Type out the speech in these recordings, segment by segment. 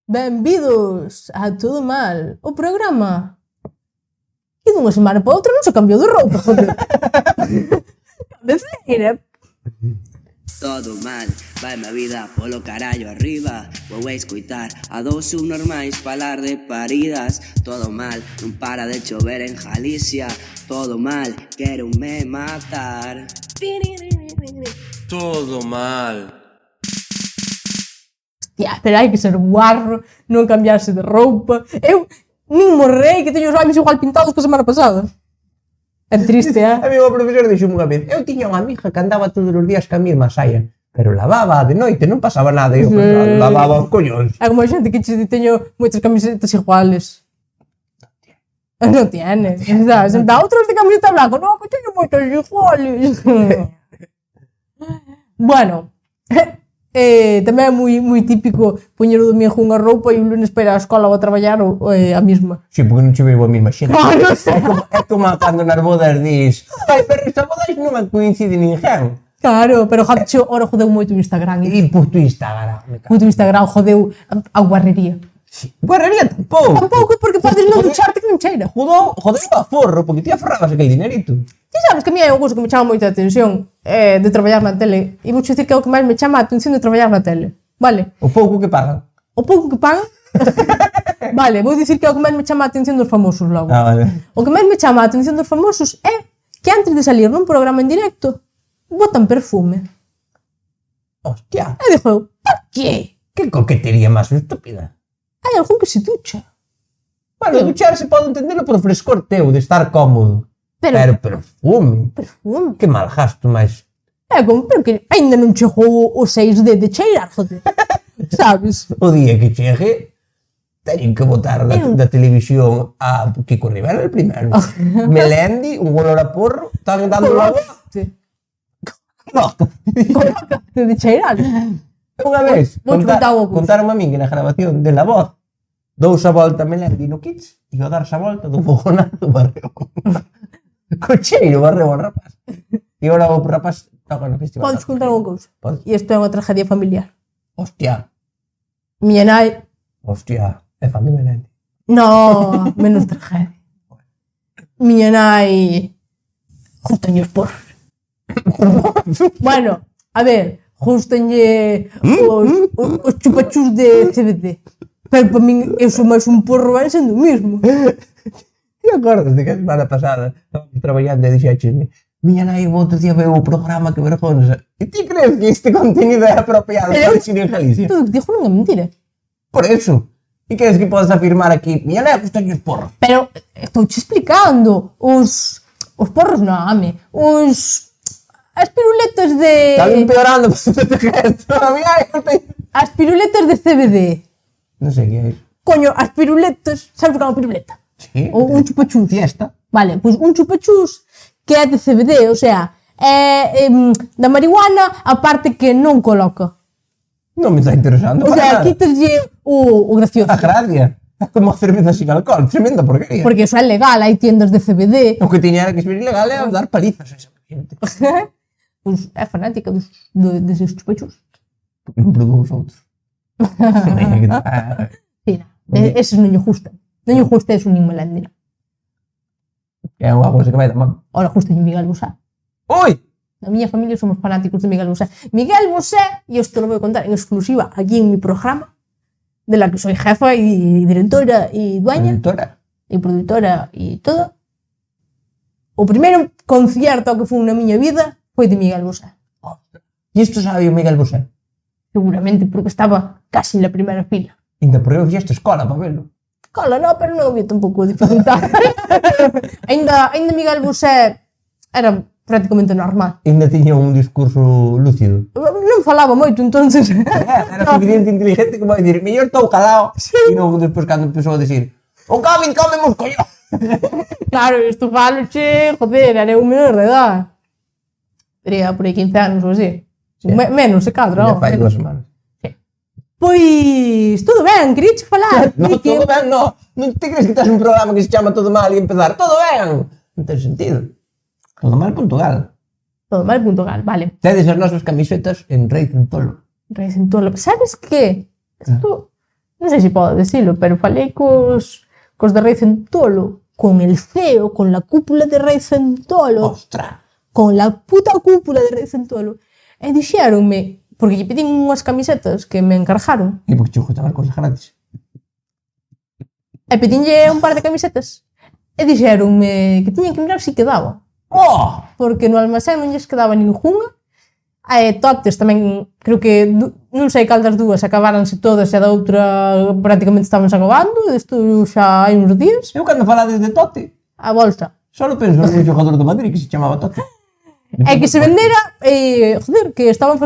Benvidos a Todo Mal, o programa que dunha semana para outra non se cambiou de roupa, joder. Cabeceira. Todo mal, vai a vida polo carallo arriba. Vou a escoitar a dous subnormais falar de paridas. Todo mal, non para de chover en Galicia. Todo mal, quéronme matar. Todo mal. Hostia, pero hai que ser guarro, non cambiarse de roupa. Eu nin morrei que teño os ollos igual pintados que a semana pasada. É triste, A mí o profesor dixo unha vez, eu tiña unha amiga que andaba todos os días ca mesma saia, pero lavaba de noite, non pasaba nada, eu lavaba os collóns. É como a xente que che teño moitas camisetas iguales. Non tiene, sabes? En plan, outros de camiseta blanca, non, que teño moitas iguales. Bueno, tamén é moi típico poñer o domingo unha roupa e o lunes para ir á escola ou a traballar a mesma. Si, porque non che veo a mesma xente. Claro, É como cando nas bodas dis, ai, pero esta boda non me coincide ninguén. claro, pero ora jodeu moito o Instagram. E por tu Instagram. Moito o Instagram jodeu a guarrería. Sí. Guarrería tampouco. Tampouco, porque podes non ducharte que non cheira. Jodeu a forro, porque ti aforrabas aquel dinerito. Ti sabes que a mí hai un cousa que me chama moita atención de traballar na tele. E vou dicir que é o que máis me chama a atención de traballar na tele. Vale? O pouco que pagan. O pouco que pagan. Vale, vou dicir que é o que máis me chama a atención dos famosos logo. Vale. O que máis me chama a atención dos famosos é que antes de salir nun programa en directo botan perfume. Hostia, E dixo eu, pa qué? que coquetería máis estúpida. Hai algún que se ducha. Bueno, ducharse pode entendelo por frescor teu, de estar cómodo. Pero perfume. perfume. Que mal gasto máis. É como, pero que ainda non chegou o 6D de cheirar, joder. Sabes? O día que chegue, teñen que botar da televisión a Kiko Rivera el primero. Melendi, un olor a porro, están dando la voz. Sí. No. De cheirar. Unha vez, Vou contar o curso. contaron a min que na grabación de La Voz dous a volta Melendi no kits e ao darse a volta do fogonazo barreu. Cocheiro barreu ao rapaz. E agora o rapaz toca no festival. Podes contar unha cousa. Podes. E isto é unha tragedia familiar. Hostia, Miña nai... hostia, é fan de Melendi. No, menos tragedia. Miña nai... Justenlle os porros. Bueno, a ver, justenlle os chupachus de CBD. Pero para min, eu sou máis un porro, vai sendo o mismo. Ti acordas de que a semana pasada estábamos traballando e dixéchesme miña nai o outro día veu o programa que vergonza. E ti crees que este contenido é apropiado para dicir en Galicia? Todo o que dixo non é mentira. Por eso. E crees que podes afirmar aquí miña nai gustañe os porros? Pero estou che explicando. Os porros non, home. As piruletas de... Estás empeorando por este gesto. A miña nai gustañe... As piruletas de CBD. Non sei que é iso. Coño, as piruletas... Sabes o que é unha piruleta? Sí. Ou un chupachus. Fiesta. Vale, pois un chupachus que é de CBD, o sea, é da marihuana a parte que non coloca. Non me está interesando. O para sea, nada. quítaslle o gracioso. A gracia. É como cerveza sin alcohol. Tremenda porquería. Porque eso é legal, hai tiendas de CBD. O que tiña que ser ilegal é dar palizas a esa gente. Pois é fanática deses chupachus. Non produz outros. Sí, eses non lle gustan. Non lle gusta eso nin Melendi. É unha cousa que vai da man. Ora, gusta Miguel Bosé. Oi! Na miña familia somos fanáticos de Miguel Bosé. Miguel Bosé, e isto lo voy a contar en exclusiva aquí en mi programa, de la que soy jefa y directora y dueña, Editora. y productora y todo. O primeiro concierto que foi na miña vida foi de Miguel Bosé. E isto sabe o Miguel Bosé? Seguramente porque estaba casi en la primera fila. Ainda por eu fixeste escola para velo. Cola, no, pero non había tampouco dificultad. ainda Miguel Bosé era prácticamente normal. Ainda tiña un discurso lúcido. Non falaba moito, entonces... Era suficiente inteligente como a dicir mellor estou calado. E non despois cando empezou a dicir o Covid come muscollón. Claro, isto falo, che, joder, era un menor de edad. Tería por aí 15 anos ou así. Sí. Menos, se cadra, Ya non? fai 2 semanas. Pois, todo ben, queríache falar. No, todo ben, no. Non te crees que estás un programa que se chama Todo Mal e empezar todo ben? Non ten sentido. Todo Mal.gal. Todo mal.gal, vale. Tedes as nosas camisetas en Rei Centolo. Rei Centolo. Sabes que? Isto non sei se podo decirlo, pero falei cos de Rei Centolo, con el CEO, con la cúpula de Rei Centolo, Ostra. con la puta cúpula de Rei Centolo, e dixéronme, porque lle pedín unhas camisetas que me encargaron, E porque che gustaban cosas gratis. e pedínlle un par de camisetas, e dixéronme que tiñan que mirar se quedaba, Oh! porque no almacén non lles quedaba ninguna, e totes tamén, creo que non sei cal das dúas acabaranse todas e a da outra prácticamente estaban acabando, isto xa hai uns días, Eu cando falades de Totti, a bolsa. solo penso nun xogador do Madrid que se chamaba Totti. É que se vendera, joder, que estaban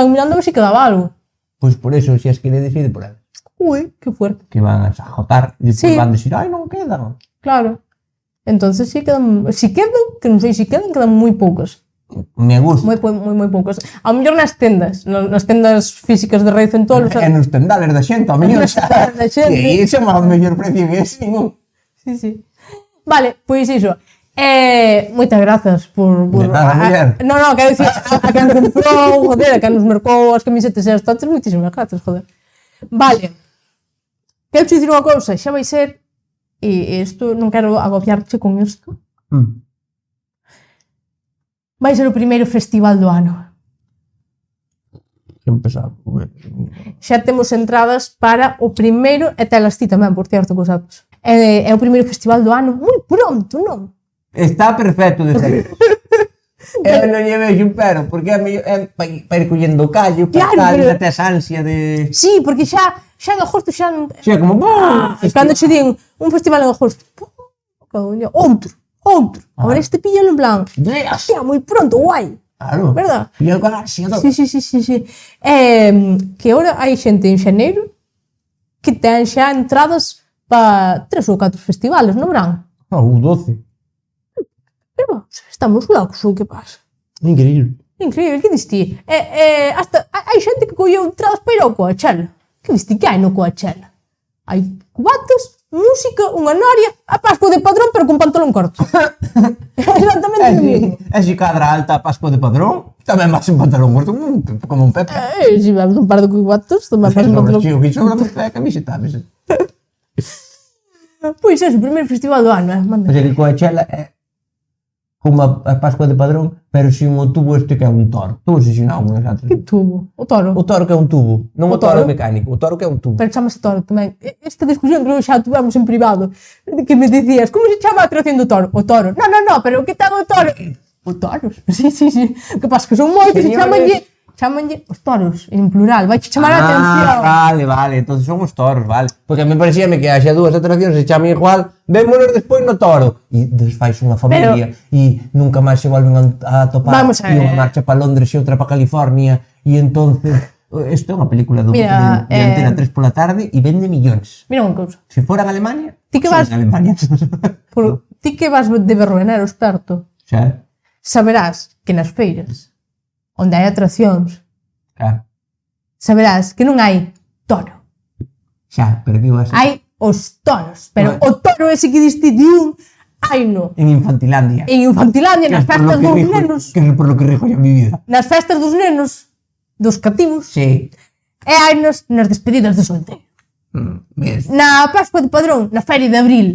mirando a ver se quedaba algo. Pois por eso, se as quere decide por aí. Ui, que fuerte. Que van a agotar e depois Sí. van decir, ai, non quedan. Claro. Entonces sí quedan, si quedan, que non sei se quedan moi poucas. Me gusta. Moi poucas. Ao mellor nas tendas físicas de Rei Centolo, E nos tendales da xente, ao mellor Nos tendales da xente. E iso é o mellor precio que ese, non? Sí, sí. Vale, pois iso. Moitas grazas por De nada, muller. no, quero dicir, a que nos comprou, joder, a que nos mercou as camisetas e as totes, moitísimas grazas, joder. Vale. Quero te dicir unha cousa, xa vai ser, e isto non quero agobiarte con isto, vai ser o primeiro festival do ano. Que empezaba. Xa temos entradas para o primeiro, e telas ti tamén, por certo, que o sabes. É o primeiro festival do ano, moi pronto, non? Está perfecto de ser. Eu non lle vexo un pero, porque é para ir collendo o callo, para Claro, tal, pero- até esa ansia de... Sí, porque xa en agosto xa non... Xa como... Cando che din un festival en agosto, outro. Ahora este píllalo en plan, Dios. hostia, moi pronto, guai. Claro. Verdad? E eu con ansia do... Sí. Que ahora hai xente en xaneiro que ten xa entradas para 3 ou 4 festivales no verán. O 12. Pero estamos locos, ou que pasa? Increíble. Increíble, que diste? Hasta hai xente que colleu entradas para ir ao Coachella. Que diste que hai no Coachella? Hai cubatas, música, unha noria, a Pascua de Padrón, pero con pantalón corto. Exactamente o mismo. E se cadra alta a Pascua de Padrón, tamén vas en pantalón corto como un Pepe. Se vamos un par de cubatas, tamén vas en pantalón corto. Que sobra a camiseta, ves? Pois é, o primeiro festival do ano, manda. O sea, que Coachella é como a Pascua de Padrón, pero sin o tubo este que é un toro. Tubo se sinau unhas outras. Que tubo? O toro. O toro que é un tubo, non o O toro? toro mecánico, o toro que é un tubo. Pero chamase toro tamén. Esta discusión creo que xa tuvemos en privado. Que me dicías, como se chama a atracción do toro? O toro. No, pero que ten o toro? O toros. Sí. Que pasa que son moitos e Señores. chamanlle os toros, en plural. Vai che chamar a atención. Vale, entonces son os toros, vale. Porque a mí parecíame que haxa dúas atraccións se chaman igual, vémonos despois no toro. E desfais unha familia e nunca máis se volven a topar. Vamos a E unha ver. marcha para Londres e outra para California. E entonces, isto é unha película Mira, de Antena 3 pola tarde e vende millóns. Mira unha cousa. Se fora en Alemania, Ti que sí, vas- en Alemania. Ti que vas de berroenero experto, Xa, saberás que nas feiras, onde hai atraccións, claro. saberás que non hai toro. Xa, perdiu esa. Hai os toros. Pero Bueno. o toro ese que diste de un, hai no. En Infantilandia. En Infantilandia, nas Que es por lo festas que dos rijo- nenos, Que es por lo que rijo yo mi vida. nas festas dos nenos, dos cativos, Sí. e hai nos nas despedidas de solteiro. Ves. Na Pascua de Padrón, na Feria de Abril,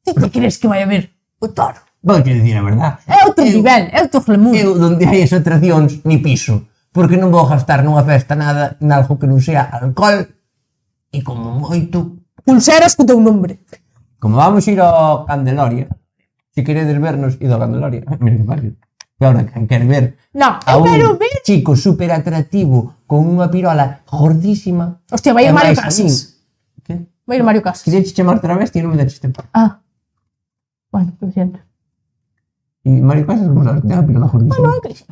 ti te crees que vai haber o toro? Vou que decir a verdad. É outro nivel, é outro glamour. Eu, donde hai as atraccións, ni piso. Porque non vou gastar nunha festa nada, nalgo que non sea alcohol e como moito. Pulseras co teu nombre. Como vamos ir ao Candeloria, se queredes vernos, ido ao Candeloria. Mira que fácil. E ahora, quen quer ver No, a eu quero un ver. chico super atractivo con unha pirola gordísima. Hostia, vai ir e Mario máis a min. Casas. Que? Vai ir Mario Casas. Queria chamar travesti e non me daches tempo. Ah. Bueno, lo siento. E Mario Casas non sabes que ten a pirola gordísima. No, que sí.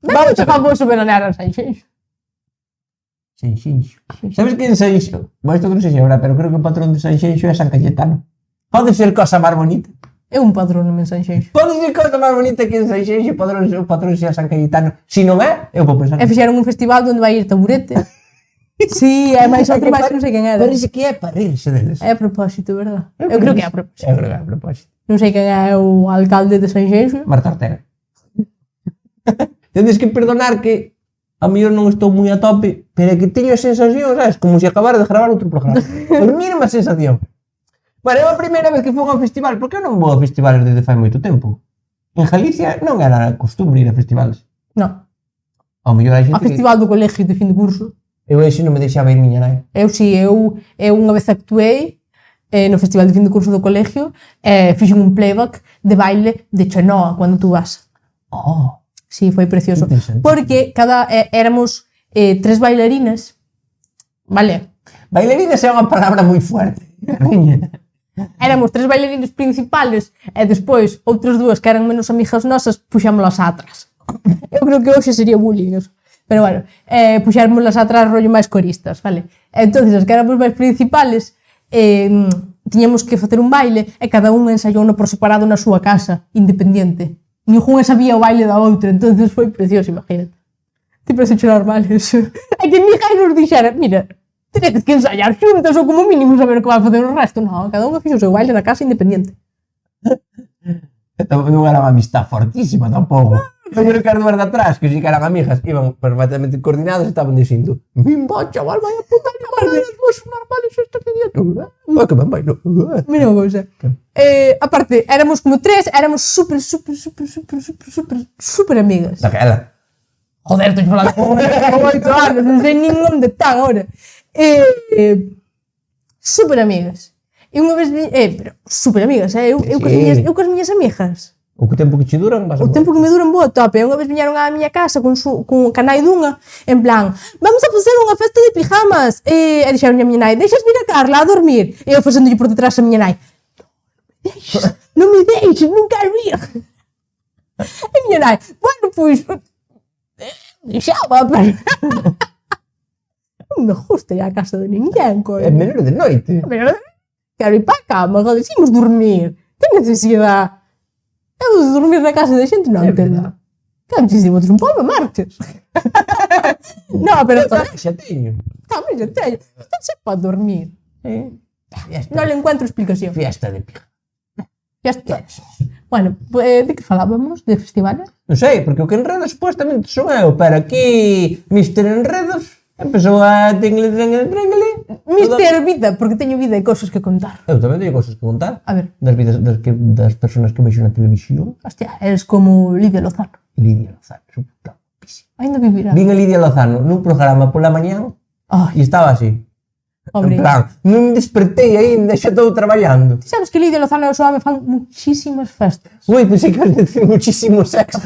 Vamos a famoso veranear a Sanxenxo. Sanxenxo. Sabes que en Sanxenxo? Bueno, isto que non sei se habrá, pero creo que o patrón de Sanxenxo é San Cayetano. Pode ser cosa máis bonita. É un padrón en Sanxenxo. Pode ser cosa máis bonita que en Sanxenxo o patrón sea San Cayetano. Se non é, eu vou pensar. E fixeron un festival onde vai ir Taburete. Sí, é máis outro máis que non sei quen era. Parece que é para rirse deles. É a propósito, verdad? Eu creo que é a propósito. Eu creo que é a propósito. Non sei quen é o alcalde de Sanxenxo. Marta Ortega. Tedes que perdonar que a mellor non estou moi a tope, pero é que teño a sensación, sabes, como se acabara de gravar outro programa. A mínima sensación. Bueno, é a primeira vez que fui a un festival, porque eu non vou a festivales desde fai moito tempo. En Galicia non era costumbre ir a festivales. No. Ao mellor hai A xente festival do colegio de fin de curso. Eu ese non me deixaba ir miña nai. Eu unha vez actuei no festival de fin de curso do colegio, fixen un playback de baile de Chenoa, cando tú vas. Oh, Sí, foi precioso. interesante. Porque éramos 3 bailarinas, vale? Bailarines é unha palabra moi fuerte. Cariño. Éramos 3 bailarines principales e despois outras 2 que eran menos amigas nosas puxámolas atrás. Eu creo que hoxe sería bullying eso. Pero bueno, puxármolas atrás rollo máis coristas, vale? Entonces, as que éramos máis principales tiñamos que facer un baile e cada unha ensaiouno por separado na súa casa, independiente. Ninguna sabía o baile da outra, entonces foi precioso, imagínate. Te parece normal eso. É que mi gai nos dixera, mira, tenedes que ensaiar xuntas ou como mínimo saber o que vai facer o resto. Non, cada unha fixo o seu baile na casa independiente. Non era unha amistad fortísima tampouco. Eu creo que as dúas de atrás, que si que eran amigas, iban perfectamente coordinadas e estaban dicindo "Mimba, chaval, vai a puta mierda, vos son normales estas de día". Vai que ben bailo. Mira unha cousa. Aparte, éramos como 3, éramos super amigas. Daquela. Joder, estou falando con 8 anos, non sei nin onde están agora. Super amigas. E unha vez, pero super amigas, eu coas miñas amigas. O que tempo que che duran, vas a O tempo que me duran boa tope. Unha vez viñeron á miña casa con canai dunha, en plan, vamos a facer unha festa de pijamas. E dixeron a miña nai, deixas vir a Carla a dormir. E eu facéndolle por detrás a miña nai, non me deixes, non quero ir. E miña nai, bueno, pois, deixaba, pero... Non me gusta ir á casa de ninguén, coño. É menor de noite. Pero quero ir para a cama, decimos dormir. Que necesidade? Eu de dormir na casa de xente non entendo. Que muchísimo, tes un pouco marches. No, pero... Xa teño. Tamén xa teño. Están xe para dormir. Fiesta. Non le encuentro explicación. Fiesta de pija. Ya está. Bueno, de que falábamos? De festivales? Non sei, porque o que enredo supuestamente son eu, pero aquí Mr. Enredos empezou a tingle. Mister Vida, porque teño vida e cosas que contar. Eu tamén teño cosas que contar. A ver, Das vidas das personas que vexo na televisión. hostia, eres como Lidia Lozano. Lidia Lozano, su puta guapísima. Ainda vivirá. Vin a Lidia Lozano nun programa pola mañán Ai, e estaba así. pobre. En plan, non despertei aínda, xa estou traballando. Sabes que Lidia Lozano e o Soame fan muchísimas festas. Ui, pensei que ibas a decir muchísimo sexo.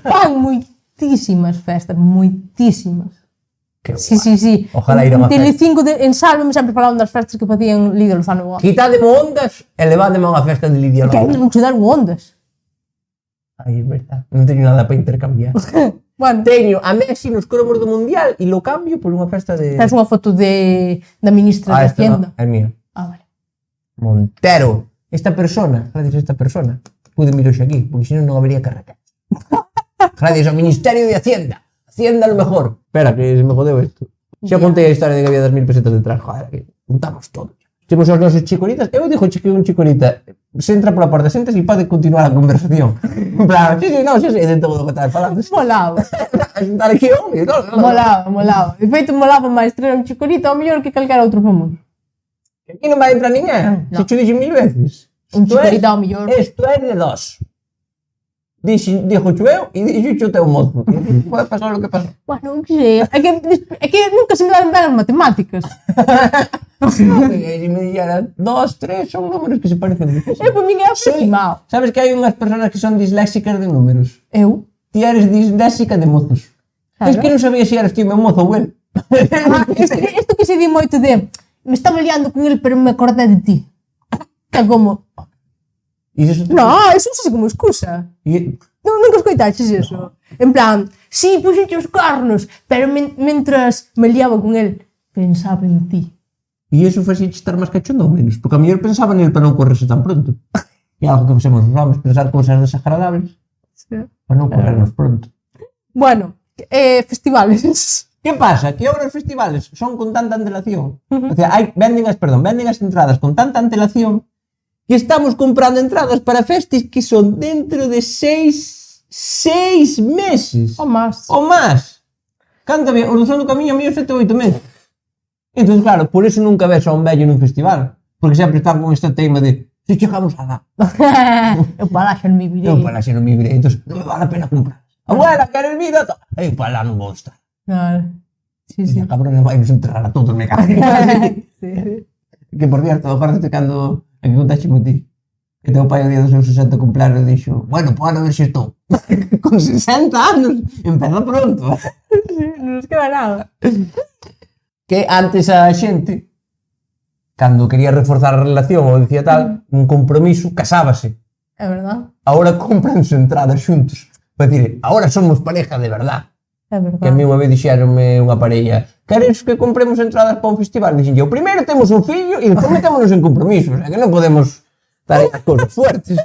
Fan moitísimas festas, moitísimas. Que Sí, guai. sí, sí. Ojalá ir a unha En Telecinco, en Sálvame, sempre falaban das festas que facían Lidia Lozano. Quitademe ondas e levádeme a unha festa de Lidia Que ainda Lozano. non che dan ondas. Ai, é verdad. Non teño nada para intercambiar. Bueno, Teño a Messi nos cromos do Mundial e lo cambio por unha festa de... tens unha foto da ministra de esta Hacienda. no, é mía. Ah, vale. Montero. Esta persona, gracias a esta persona, pude mir hoxe aquí, porque senón non habería carretera. Gracias ao Ministerio de Hacienda. Hacienda lo mejor. Espera, que se me jodeu isto. Xa contei a historia de que había 2.000 pesetas detrás. Joder, que juntamos todo. Temos os nosos chicoritas. Eu dixo que un chicorita se entra pola porta, sentas e pode continuar a conversación. En plan, sí, é de todo o que estás falando. Molaba. A xuntar aquí hombre, non? Molaba. De feito, molaba máis traer un chicorito ao mellor que calquera outro famoso. Aquí non vai entrar ninguén. No. Se cho dixen 1000 veces. Un chicorito ao mellor. Isto é de dos. Dixo eu e dixo o teu mozo. Pode pasar o que pasou. Bueno, non sei. É que nunca se me dan ben as matemáticas. E me dixeran 2, 3 son números que se parecen mucho. Eu, por min, é aproximado. Sabes que hai unhas persoas que son disléxicas de números. Eu? Ti eres disléxica de mozos. Claro. Es que non sabía se eras ti o meu mozo ou el. Isto que se di moito de me estaba liando con el, pero me acordé de ti. Que como... E iso No, eso non sei como excusa. E Nunca escoitaches eso. En plan, sí, puxenche os cornos, pero mentras me liaba con el, pensaba en ti. iso fai estar máis cachondo ou menos, porque a mellor pensaba nel para non correrse tan pronto. E algo que facemos os homens, pensar cousas desagradables para non corrernos pronto. Bueno, festivales. Que pasa? Que ahora os festivales son con tanta antelación. O sea, venden as entradas con tanta antelación que estamos comprando entradas para festis que son dentro de 6 6 meses. O más. O más. Canto había, o do Son do Camiño a mí 7 ou 8 meses. Entón, claro, por eso nunca ves a un vello nun festival. Porque sempre están con esta tema de se chegamos a dar. Eu para lá xa non me virei. Eu para lá xa non me virei, entón non me vale a pena comprar. Abuela, queres vida? Eu para lá non vou estar. Claro. Sí, sí. E a cabrona vai nos enterrar a todos, me cago. Sí. Que, por cierto, acordaste cando aquí contaxe mo ti que teu pai o día do seu 60 cumpleaños dixo bueno, pues a ver se estou. Con 60 anos, empeza pronto. Non nos queda nada. Que antes a xente, cando quería reforzar a relación ou dicía tal, un compromiso, casábase. É verdad. Ahora compranse entradas xuntos. Para dicir, ahora somos pareja de verdad. É verdad. Que a mí unha vez dixeronme unha parella queres que compremos entradas para un festival? Dixen eu, primeiro temos un fillo e despois metémonos en compromisos. O sea, que non podemos dar as cousas fuertes.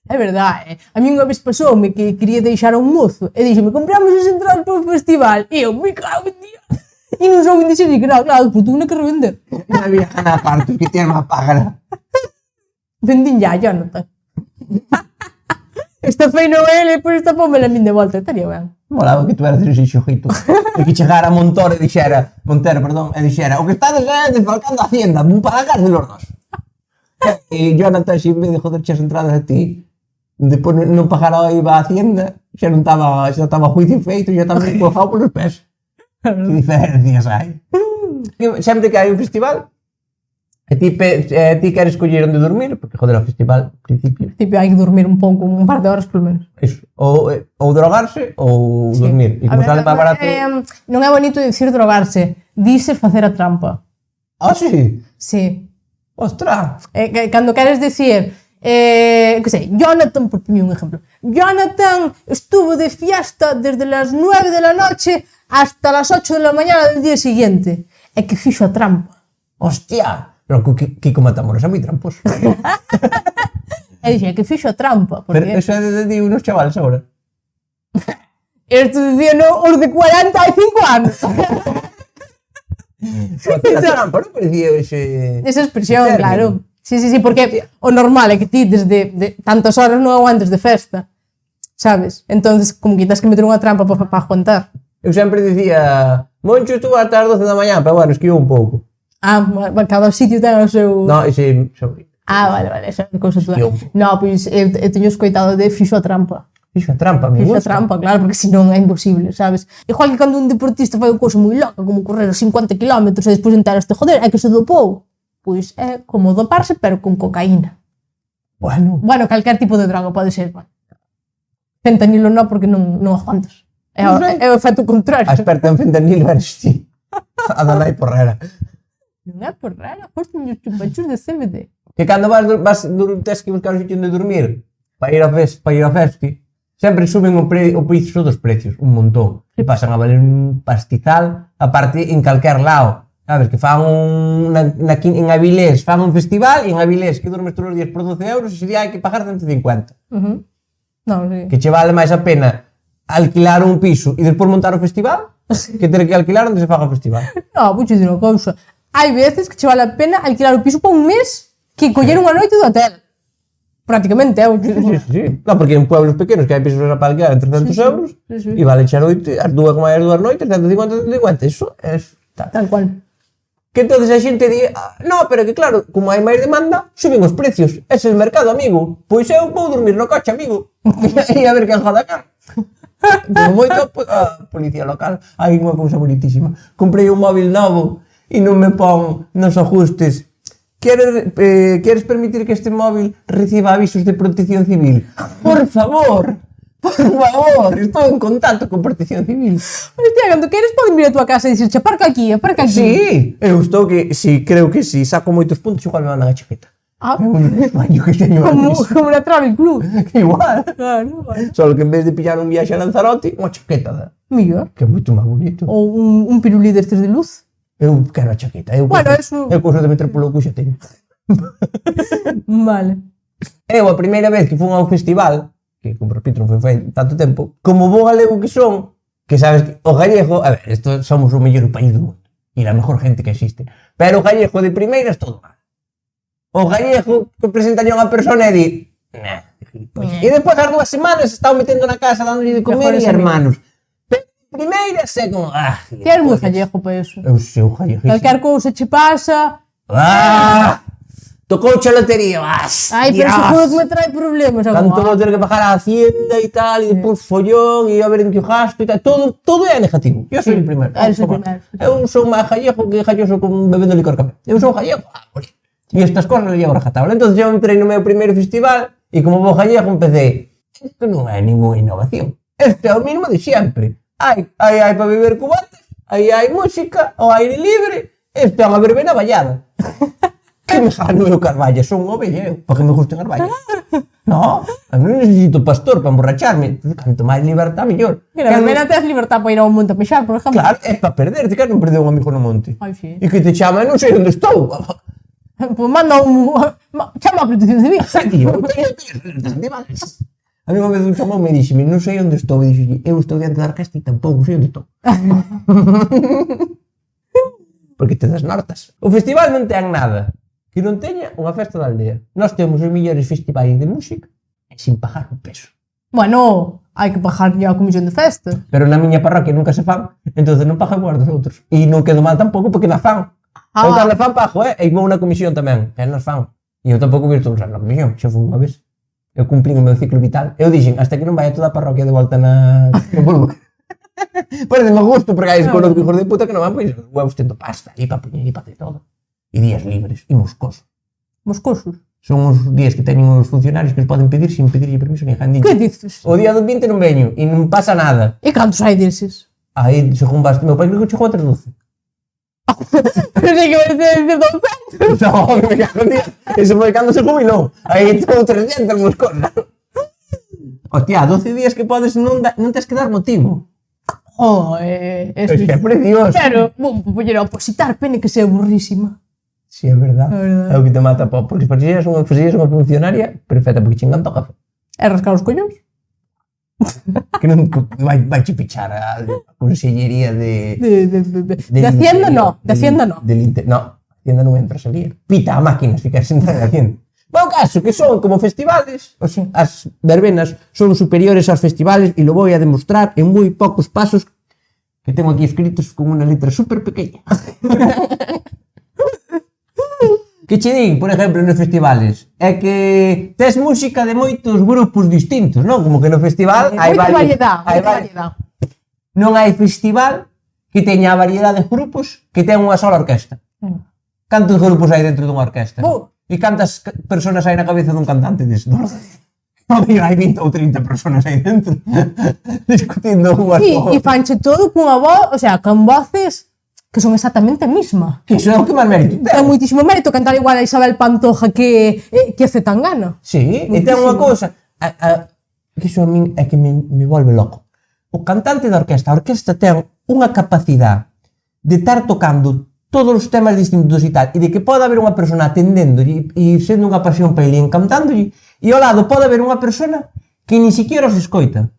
É verdade. A mí unha vez pasoume que quería deixar a un mozo e dixeme, compramos as entradas para o festival. E eu, me cago en Dios. E non souben dixer que claro, despois tuve que revender. Non había ganas partos que tiene má págara. Vendín ya, Jonathan. Esta fei non ele, pois esta pómela a min de volta. Estaría ben. Molaba que tuveras ese xojito. E que chegara Montero e dixera, e dixera, o que estades é desfalcando a Hacienda, para a casa de los dos. E Jonathan, se en vez de joderche as entradas a ti, depois non pagara iba a Hacienda, xa estaba juicio feito, xa estaba empujado polos pés. Que diferencias hai. Sempre que hai un festival, e ti queres coller onde dormir, porque joder, o festival, ao principio, Tipo, hai que dormir un pouco, un par de horas polo menos. eso, ou drogarse ou Sí. dormir. E como sale máis barato... Non é bonito dicir drogarse, dice facer a trampa. Ah, sí? Sí. Ostras! Cando queres dicir, que sei, Jonathan, por poñer un exemplo, Jonathan estuvo de fiesta desde las 9 de la noche hasta las 8 de la mañana del día siguiente. É que fixo a trampa. Hostia! Pero Kiko Matamoros é moi tramposo. E dixe, que fixo a trampa. Pero Porque eso é de unos chavales agora. esto diciendo os de 45 anos. Facer a trampa, non parecía ese... Esa expresión, ese claro. término. Sí, porque o normal é que ti desde tantas horas non aguantes de festa, sabes? Entonces, como que tens que meter unha trampa para aguantar. Eu sempre dicía, Moncho estuvo ata as 12 da mañá, pero bueno, esquiou un pouco. Ah, cada sitio ten o seu... No, ese... sobre. Ah, vale, esas cousas. Hostia. No, pois eu teño escoitado de fixo a trampa. Fixo a trampa, me Fixo a gusta. trampa, claro, porque senón é imposible, sabes? Igual que cando un deportista fai unha cousa moi loca, como correr os 50 km e despois enteraste, joder, é que se dopou. Pois é como doparse, pero con cocaína. Bueno, Bueno, calquer tipo de droga pode ser, bueno. Fentanilo non, porque non aguantas. Non sei. É o efecto contrario. a experta en fentanilo eres ti. A Dalai Porrera. Non é por rara, foste os chupachus de CBD. Que cando tes que buscar un sitio onde dormir para ir ao festi, sempre suben o preço dos precios, un montón. E pasan a valer un pastizal, aparte en calquer lado. Sabes, que fan en Avilés, fan un festival, e en Avilés que dormes todos os días por 12 euros, ese día hai que pagar 150. Non, sí. Que che vale máis a pena alquilar un piso e despois montar o festival que ter que alquilar onde se faga o festival. Non, vou dicir unha cousa. Hai veces que che vale a pena alquilar o piso para un mes que coller unha noite do hotel. Prácticamente, Sí. No, porque en pueblos pequenos que hai pisos para alquilar en 300 euros sí. e vale xa noite, as dúas noites, 150, eso é Tal cual. que entonces a xente di, no, pero que claro, como hai máis demanda, suben os precios. Ese é o mercado, amigo. Pois eu vou dormir no coche, amigo. E a ver quen joda cá. Como moito, a policía local, hai unha cousa bonitísima. Comprei un móvil novo e non me pon nos ajustes. Queres permitir que este móvil reciba avisos de protección civil? Por favor, estou en contacto con protección civil. Hostia, cando queres poden vir a tua casa e dicirche, aparca aquí. Sí, eu estou que, sí, creo que si saco moitos puntos, igual me mandan a chaqueta. Ah, É un baño que teño como na Travel Club. igual. Claro, vale. Solo que en vez de pillar un viaxe a Lanzarote, unha chaqueta, Mellor. que é moito máis bonito. Ou un pirulí destes de luz. Eu quero a chaqueta. Bueno, eso- Eu cousa de meter polo cu xa teño. Vale. Eu a primeira vez que fui a un festival, que como repito non foi fai tanto tempo, como bo galego que son, que sabes que o gallego, a ver, esto somos o mellor país do mundo e a mejor gente que existe, pero o gallego de primeiras todo mal. O gallego que presenta a unha persona e di, gilipollas. E despois as 2 semanas estaba metendo na casa dándolle de comer Mejores e hermanos. Pero primeiras é como, Que eres moi gallejo para eso. Eu sei, o galleguísimo. Calquer cousa che pasa... Tocouche a lotería, Ai, pero seguro que me trae problemas Tanto vou agora. ter que pagar a Hacienda e tal, e depois follón, e a ver en que o gasto e tal, todo é negativo. Eu soy o primeiro. Eres o primeiro. Eu sou máis gallego que galloso con bebendo licor café. Eu sou gallego, bonito. E estas cosas le llevo a rajatabla. Entón, eu entrei no meu primeiro festival, e como vou gallego, empecé, isto non é ninguna innovación. Este é o mismo de sempre. Hai para beber cubates, hai música, o aire libre, este é unha verbena vallada. Que me gano eu carballas, son unha ovella, eu, para que me gusten as vallas. No, non necesito pastor para emborracharme. Canto máis libertad, mellor. Mira, a verbena tes libertad para ir ao monte a pexar, por exemplo. Claro, é para perder, que non perdeu un amigo no monte. Ai, sí. E que te chama, non sei onde estou. Pois manda un... Chama a protección civil. Tío, a mí unha vez un chamou me dixeme, non sei onde estou, e dixo, eu estou diante da orquesta e tampouco sei onde estou. Porque te desnortas. O festival non ten nada que non teña unha festa da aldea. Nós temos os mellores festivais de música e sin pagar un peso. Bueno, hai que pagar ya a comisión de festa. Pero na miña parroquia nunca se fan, entonces non pago igual dos outros. E non quedo mal tampouco porque na fan. Eu cando fan pago, e vou na comisión tamén, que nas fan. E eu tampouco virto usar na comisión, xa foi unha vez. Eu cumplín o meu ciclo vital. Eu dixen, hasta que non vaya toda a parroquia de volta no polvo. Parece me gusto, porque hai escolos hijos de puta que non van, pois, huevos tendo pasta, e pa puñer, e pa de todo. E días libres, e moscoso. Moscosos. Son os días que teñen os funcionarios que os poden pedir sin pedirlle permiso ni a ninguén. Que dices? O día do 20 non veño, e non pasa nada. E cantos hai deses? Aí, según vas, meu pai creo que chegou a 312. Pero sei que vai ser de 200. No, me cago en día. Eso foi cando se jubilou. Aí todo 300 moscosas. Hostia, 12 días que podes non tes que dar motivo. Eso É precioso. Pero, vou poñer a opositar, pene que sea burrísima. Sí, é verdad. É verdad. É o que te mata, porque se eres unha funcionaria perfecta, porque chingan to café. É rascar os collóns? Que non vai che pichar a consellería de Hacienda no, de Hacienda no. No, Hacienda non entra a salir. Pita a máquina se queres entrar en Hacienda. Bueno, caso, que son como festivales, o sea, as verbenas son superiores aos festivales e lo voy a demostrar en moi pocos pasos que tengo aquí escritos con unha letra super pequeña. Que che din, por exemplo, nos festivales, é que tes música de moitos grupos distintos, non? Como que no festival hai variedad. Non hai festival que teña a variedade de grupos que ten unha sola orquesta. Cantos grupos hai dentro dunha orquesta? E cantas personas hai na cabeza dun cantante deses? Hai 20 ou 30 personas aí dentro discutindo unhas E fanche todo cunha voz, o sea, con voces que son exactamente a mesma. Que iso é o que máis mérito ten. Ten moitísimo mérito cantar igual a Isabel Pantoja que a Zetangana. Sí, e ten unha cousa que iso a min é que me volve loco. O cantante da orquesta, a orquesta ten unha capacidade de estar tocando todos os temas distintos e tal, e de que pode haber unha persona atendéndolle e sendo unha pasión para ele encantándolle, e ao lado pode haber unha persona que ni siquiera os escoita.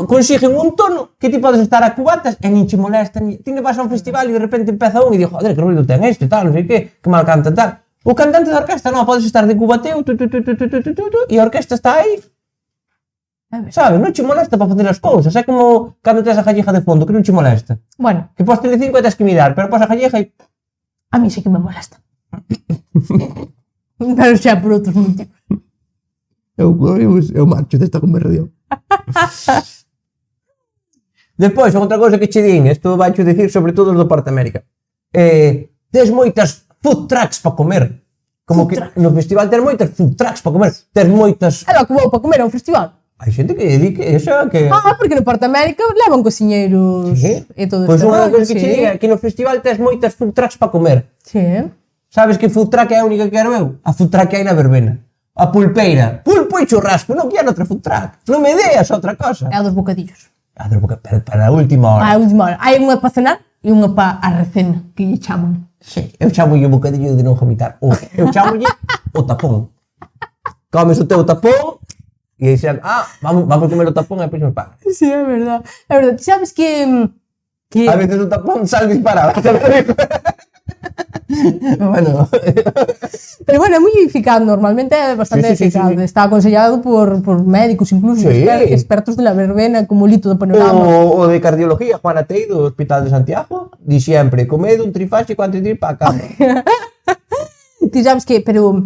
Consiguen un tono que ti podes estar a cubatas e nin che molesta, ti ne vas a un festival e de repente empeza un e di, joder, que ruido ten este, tal, non sei que mal canta, tal. O cantante da orquesta non, podes estar de cubateo, e a orquesta está aí, sabes, non che molesta para facer as cousas, é como cando tes a galleja de fondo, que non che molesta. Bueno, Que pos Telecinco e tes que mirar, pero pos a galleja e... a mí sí que me molesta. Pero xa por outros motivos. Eu marcho desta conversación. Despois, outra cousa que che din, isto vai che dicir sobre todo os do Porta América. Tes moitas food trucks para comer. Como que no festival tes moitas food trucks para comer. Tes moitas... É lo que vou para comer a un festival. Hai xente que dedique eso que... Porque no Porta América levan cociñeiros e todo Pois este unha rollo, cousa que che diga que no festival tes moitas food trucks para comer. Sí. Sabes que food truck é a única que quero eu? A food truck que hai na verbena. A pulpeira. Pulpo e churrasco. Non quero outra food truck. Non me deas outra cosa. É a dos bocadillos. Para a última hora. A última hora. Hai unha para cenar e unha para a recena, que lle chaman. Sí, eu chamolle o bocadillo de non vomitar. Eu chamolle o tapón. Comes o teu tapón e aí xa, vamos comer o tapón e depois nos pagas. Sí, é verdad. É verdad. Ti sabes que... A veces o tapón sale disparado. Bueno, Pero bueno, é moi eficaz, normalmente é bastante Sí. eficaz. Está aconsellado por médicos, incluso Sí. expertos de la verbena, como Lito do Panorama. o de cardiología, Juana Tei, do Hospital de Santiago, di sempre, comed un trifásico antes de ir para a cama. Ti sabes que, pero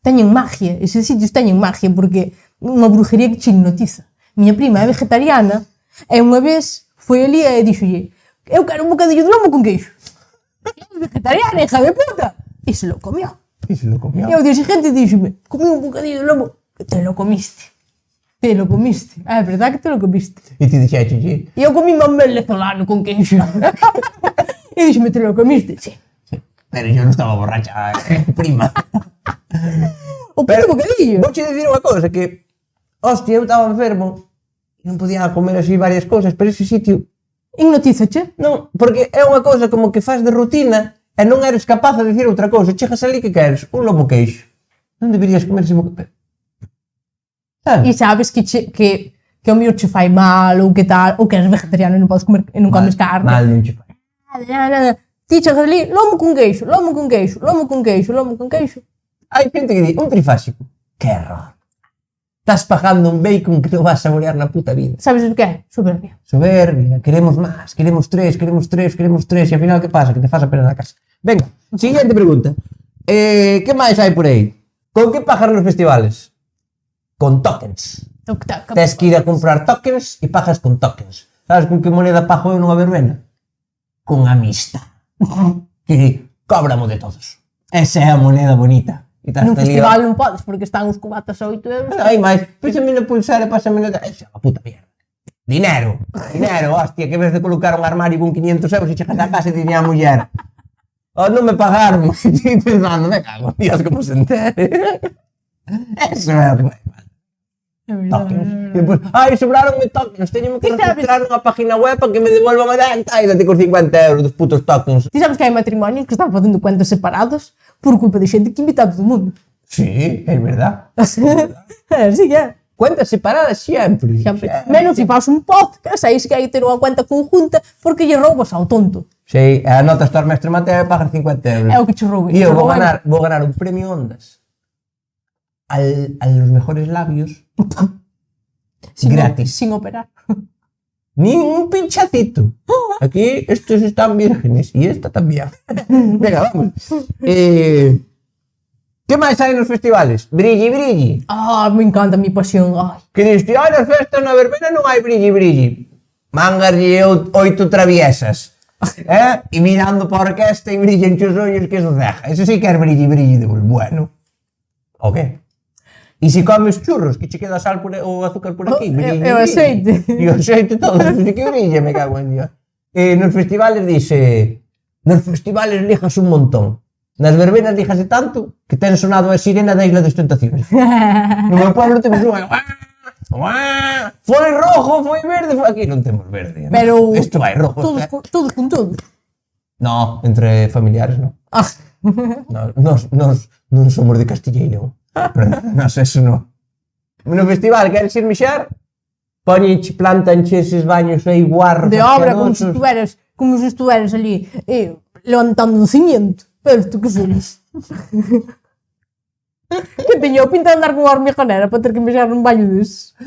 teñen magia, eses sitios teñen magia, porque unha brujería que che hipnotiza. Miña prima é vegetariana, e unha vez foi ali e dixolle, eu quero un bocadillo de lomo con queixo. É vegetariana, hija de puta! E se lo comió. E se lo comió. E ao día siguiente díxome, comí un bocadillo de lomo, te lo comiste. Te lo comiste. Ah, é verdad que te lo comiste. E ti dixéchelle, E eu comí un venezolano con queixo. E díxeme, te lo comiste? Sí. pero yo non estaba borracha, prima. O puto bocadillo. Vouche dicir unha cousa, que, hostia, eu estaba enfermo, e non podía comer así varias cousas, pero ese sitio, Hipnotízache. non, porque é unha cousa como que faz de rutina, e non eres capaz de dicir outra cousa, chegas ali que queres, un lomo queixo. Non deberías comer ese boca... E Sabes? sabes que o mío che fai mal, ou que tal, ou que eres vegetariano e non podes comer, e non comes carne. Mal non che fai. Nada. Ti chegas ali, lomo con queixo, lomo con queixo, lomo con queixo, lomo con queixo. Hai xente que di, un trifásico. Que error. Estás pagando un bacon que non vas a saborear na puta vida. Sabes o que é? Soberbia. Soberbia, queremos máis, queremos tres, e ao final que pasa? Que te faz a pena na casa. Venga, siguiente pregunta. Que máis hai por aí? Con que pagas nos festivales? Con tokens. Tes que ir a comprar tokens e pagas con tokens. Sabes con que moneda pago eu nunha verbena? Con amistad. Que cóbramo de todos. Esa é a moneda bonita. E estás Nun te lío. festival non podes, porque están os cubatas a 8 euros. Hai máis, píxame na pulsera e pásame na... Esa é a puta mierda. Dinero, hostia, que vez de colocar un armario con 500 euros e chegas a casa e diría a muller, oh, non me pagaron, e pensando, me cago, Dios, como se entere. Eso é o que vai mal. É verdade, Tokens. é E verdade. depois, subráronme tokens, teño que Ti sabes- registrar nunha página web para que me devolvan a denta e date cos 50 euros dos putos tokens. Ti sabes que hai matrimonios que están facendo cuentas separados por culpa de xente que invita a todo o mundo. Sí, é verdad. Así que é. Cuentas separadas sempre. Sempre. Menos se faz un podcast, aí sí que hai que ter unha cuenta conjunta porque lle roubas ao tonto. Sí, anotas tu mestre Mateo e pagas 50 euros. É o que che rouben. Y yo Che rouben. voy a ganar un premio Ondas a los mejores labios gratis. Sin operar. Ni un pinchacito. Aquí estos están vírgenes y esta también. Venga, vamos. ¿Qué máis hai nos festivales? Brilli, brilli. Ah, me encanta mi pasión. Ai. Que diste, ai, nas festas na verbena non hai brilli, brilli. Mangaslle 8 traviesas. E mirando para a orquesta e brillen os ollos que eso deja. Eso sí que é brilli, brilli de bueno. O qué? E se comes churros, que che queda sal por, o azúcar por aquí, brilli, E o aceite. E o aceite todo, eso sí que brilla, me cago en Dios. Nos festivales dice, nos festivales lijas un montón. Nas verbenas líjase tanto que ten sonado a sirena da Isla das Tentaciones. No meu pueblo temos unha... Foi rojo, foi verde, foi... Aquí non temos verde. Pero Isto vai rojo. todos con todos. No, entre familiares non. Ah. Nos non somos de Castilla y León. Nos eso non. No festival queres ir mixar, poñenche, plantanche eses baños aí guarros. De obra, como se asquerosos. estuveras ali levantando un cimiento. Pero tú que sois. Que teño pinta de andar con unha hormigonera para ter que mexer nun baño deses.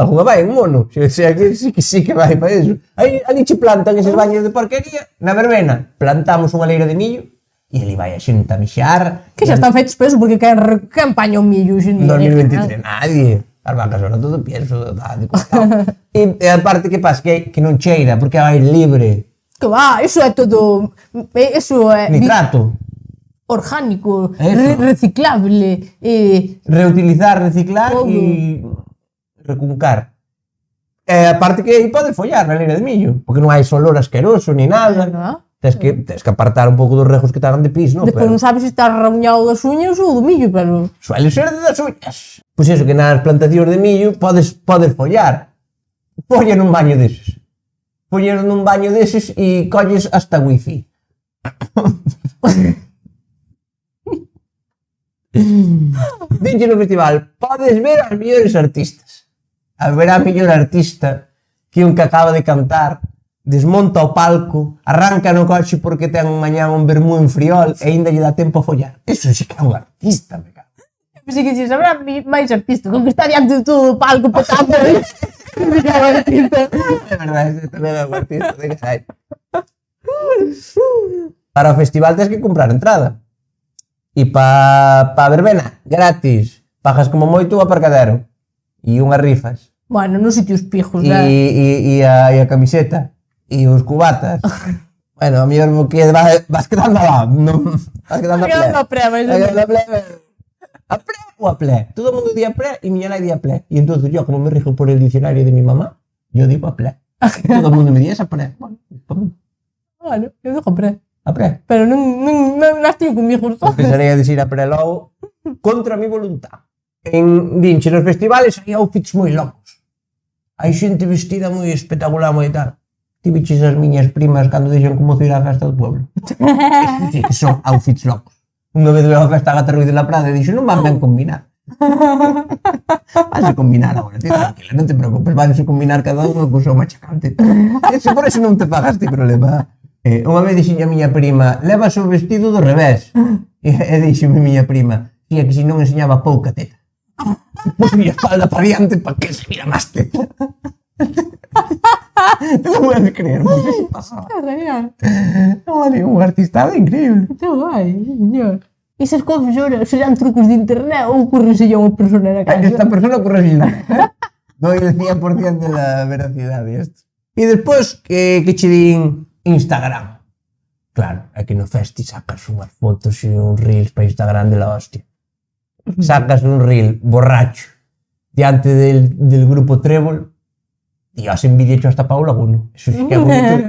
Alguna vai en mono, que sí que vai para eso. Aí ali che plantan eses baños de porquería, na verbena plantamos unha leira de millo e ali vai a xente a mixar. Que xa están feitos para eso, porque quen paña o millo hoxe en En día? 2023 nadie. As vacas ahora todo pienso, de cortado. E aparte que pasa que non cheira, porque é aire libre. Que va, eso é todo... Eso é Nitrato. orgánico, Eso. reciclable. Reutilizar, reciclar Todo. e recuncar. E aparte que aí podes follar na leira de millo, porque non hai olor asqueroso ni nada. ¿Verdad? Tens que apartar un pouco dos rejos que estaban de pis, non? Despois non sabes se está ramuñado das uñas ou do millo, pero... Suele ser de das uñas. Pois iso, que nas plantacións de millo podes follar. Folla nun baño deses. Follar nun baño deses e colles hasta wifi. Dinche no festival, podes ver as mellores artistas. A ver a mellor artista que un que acaba de cantar desmonta o palco, arranca no coche porque ten mañán un vermú en Friol e ainda lle dá tempo a follar. Eso sí que é un artista, me cago. Pensei que dixes, habrá máis artistas con que está diante de todo o palco petando. Me cago en artista. É verdade, ese tamén é un artista de que sai. Para o festival tens que comprar entrada. E pa verbena, gratis. Pagas como moito o aparcadero. E unhas rifas. Bueno, nos sitios pijos, E a camiseta. E os cubatas. Bueno, a mellor que vas quedando lá. Non, vas quedando a ple. Quedando a ple, vais Vas quedando a ple. A ple ou a ple. Todo o mundo di a ple e miña nai di a ple. E entonces yo, como me rijo por el diccionario de mi mamá, yo digo a ple. Todo o mundo me di esa ple. Bueno, eu digo pre. A ple. Pero non estive comigo. Empezaría a dicir a pre logo contra mi voluntad. Dinche, nos festivales hai outfits moi locos. Hai xente vestida moi espectacular, moi tal. Ti biches as miñas primas cando dixen como ir á festa do pueblo. Sí, que son outfits locos. Unha vez veo a festa a Gata Ruiz de la Prada e dixo, non van ben combinar. Vas a combinar agora, ti tranquila, non te preocupes, van a combinar cada unha cousa machacante. Por eso non te pagas ti problema. Unha vez dixen a miña prima, levas o vestido do revés. E dixeme miña prima, tía, que se non enseñaba pouca teta. Pus mi espalda para diante para que se mira máis teta. Te lo puedes creer, porque se pasaba. É genial. Vale, un artista increíble. Está guai, señor. Esas cousas serán trucos de internet ou ocurrense a unha persona na casa? Esta persona corregida. Doy el 100% de la veracidad de esto. E despois, que che din Instagram. Claro, é que no festi sacas unhas fotos e uns reels para Instagram de la hostia. Sacas un reel borracho diante del grupo Trébol e has envidiado hasta Paula Guno. Eso sí que é bonito.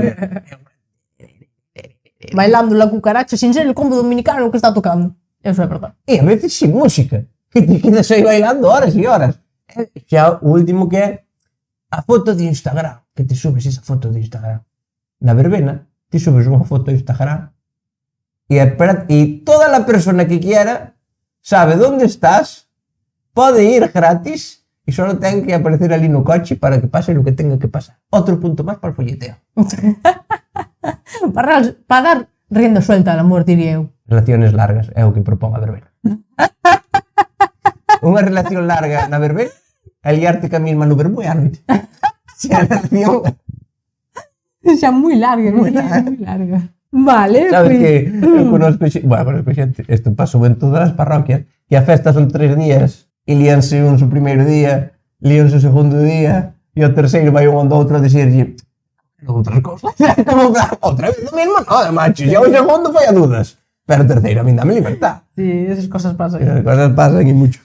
Bailando la cucaracha sin ser el combo dominicano que está tocando. Eso é verdade. E a veces sin música. Que te quedas aí bailando horas e horas. Xa o último que é a foto de Instagram. Que te subes esa foto de Instagram. Na verbena, te subes unha foto de Instagram e toda a persona que quiera sabe onde estás, pode ir gratis e só ten que aparecer ali no coche para que pase o que tenga que pasar. Outro punto máis para o folleteo. Para dar rienda suelta al amor, diría eu. Relaciones largas é o que propón a verbena. Unha relación larga na verbena é liarte ca mesma no vermú e á noite. Se a relación... Xa moi larga, moi larga. Vale, Sabes que eu conozco xente, isto pasou en todas as parroquias, que a festa son 3 días e líanse un o primeiro día, líanse o segundo día e o terceiro vai un do outro a dicirlle outras cousas. Outra vez o mesmo, no, macho, xa o segundo foi a dudas, pero o terceiro a min dame libertad. Sí, esas cosas pasan. Esas cosas pasan e mucho.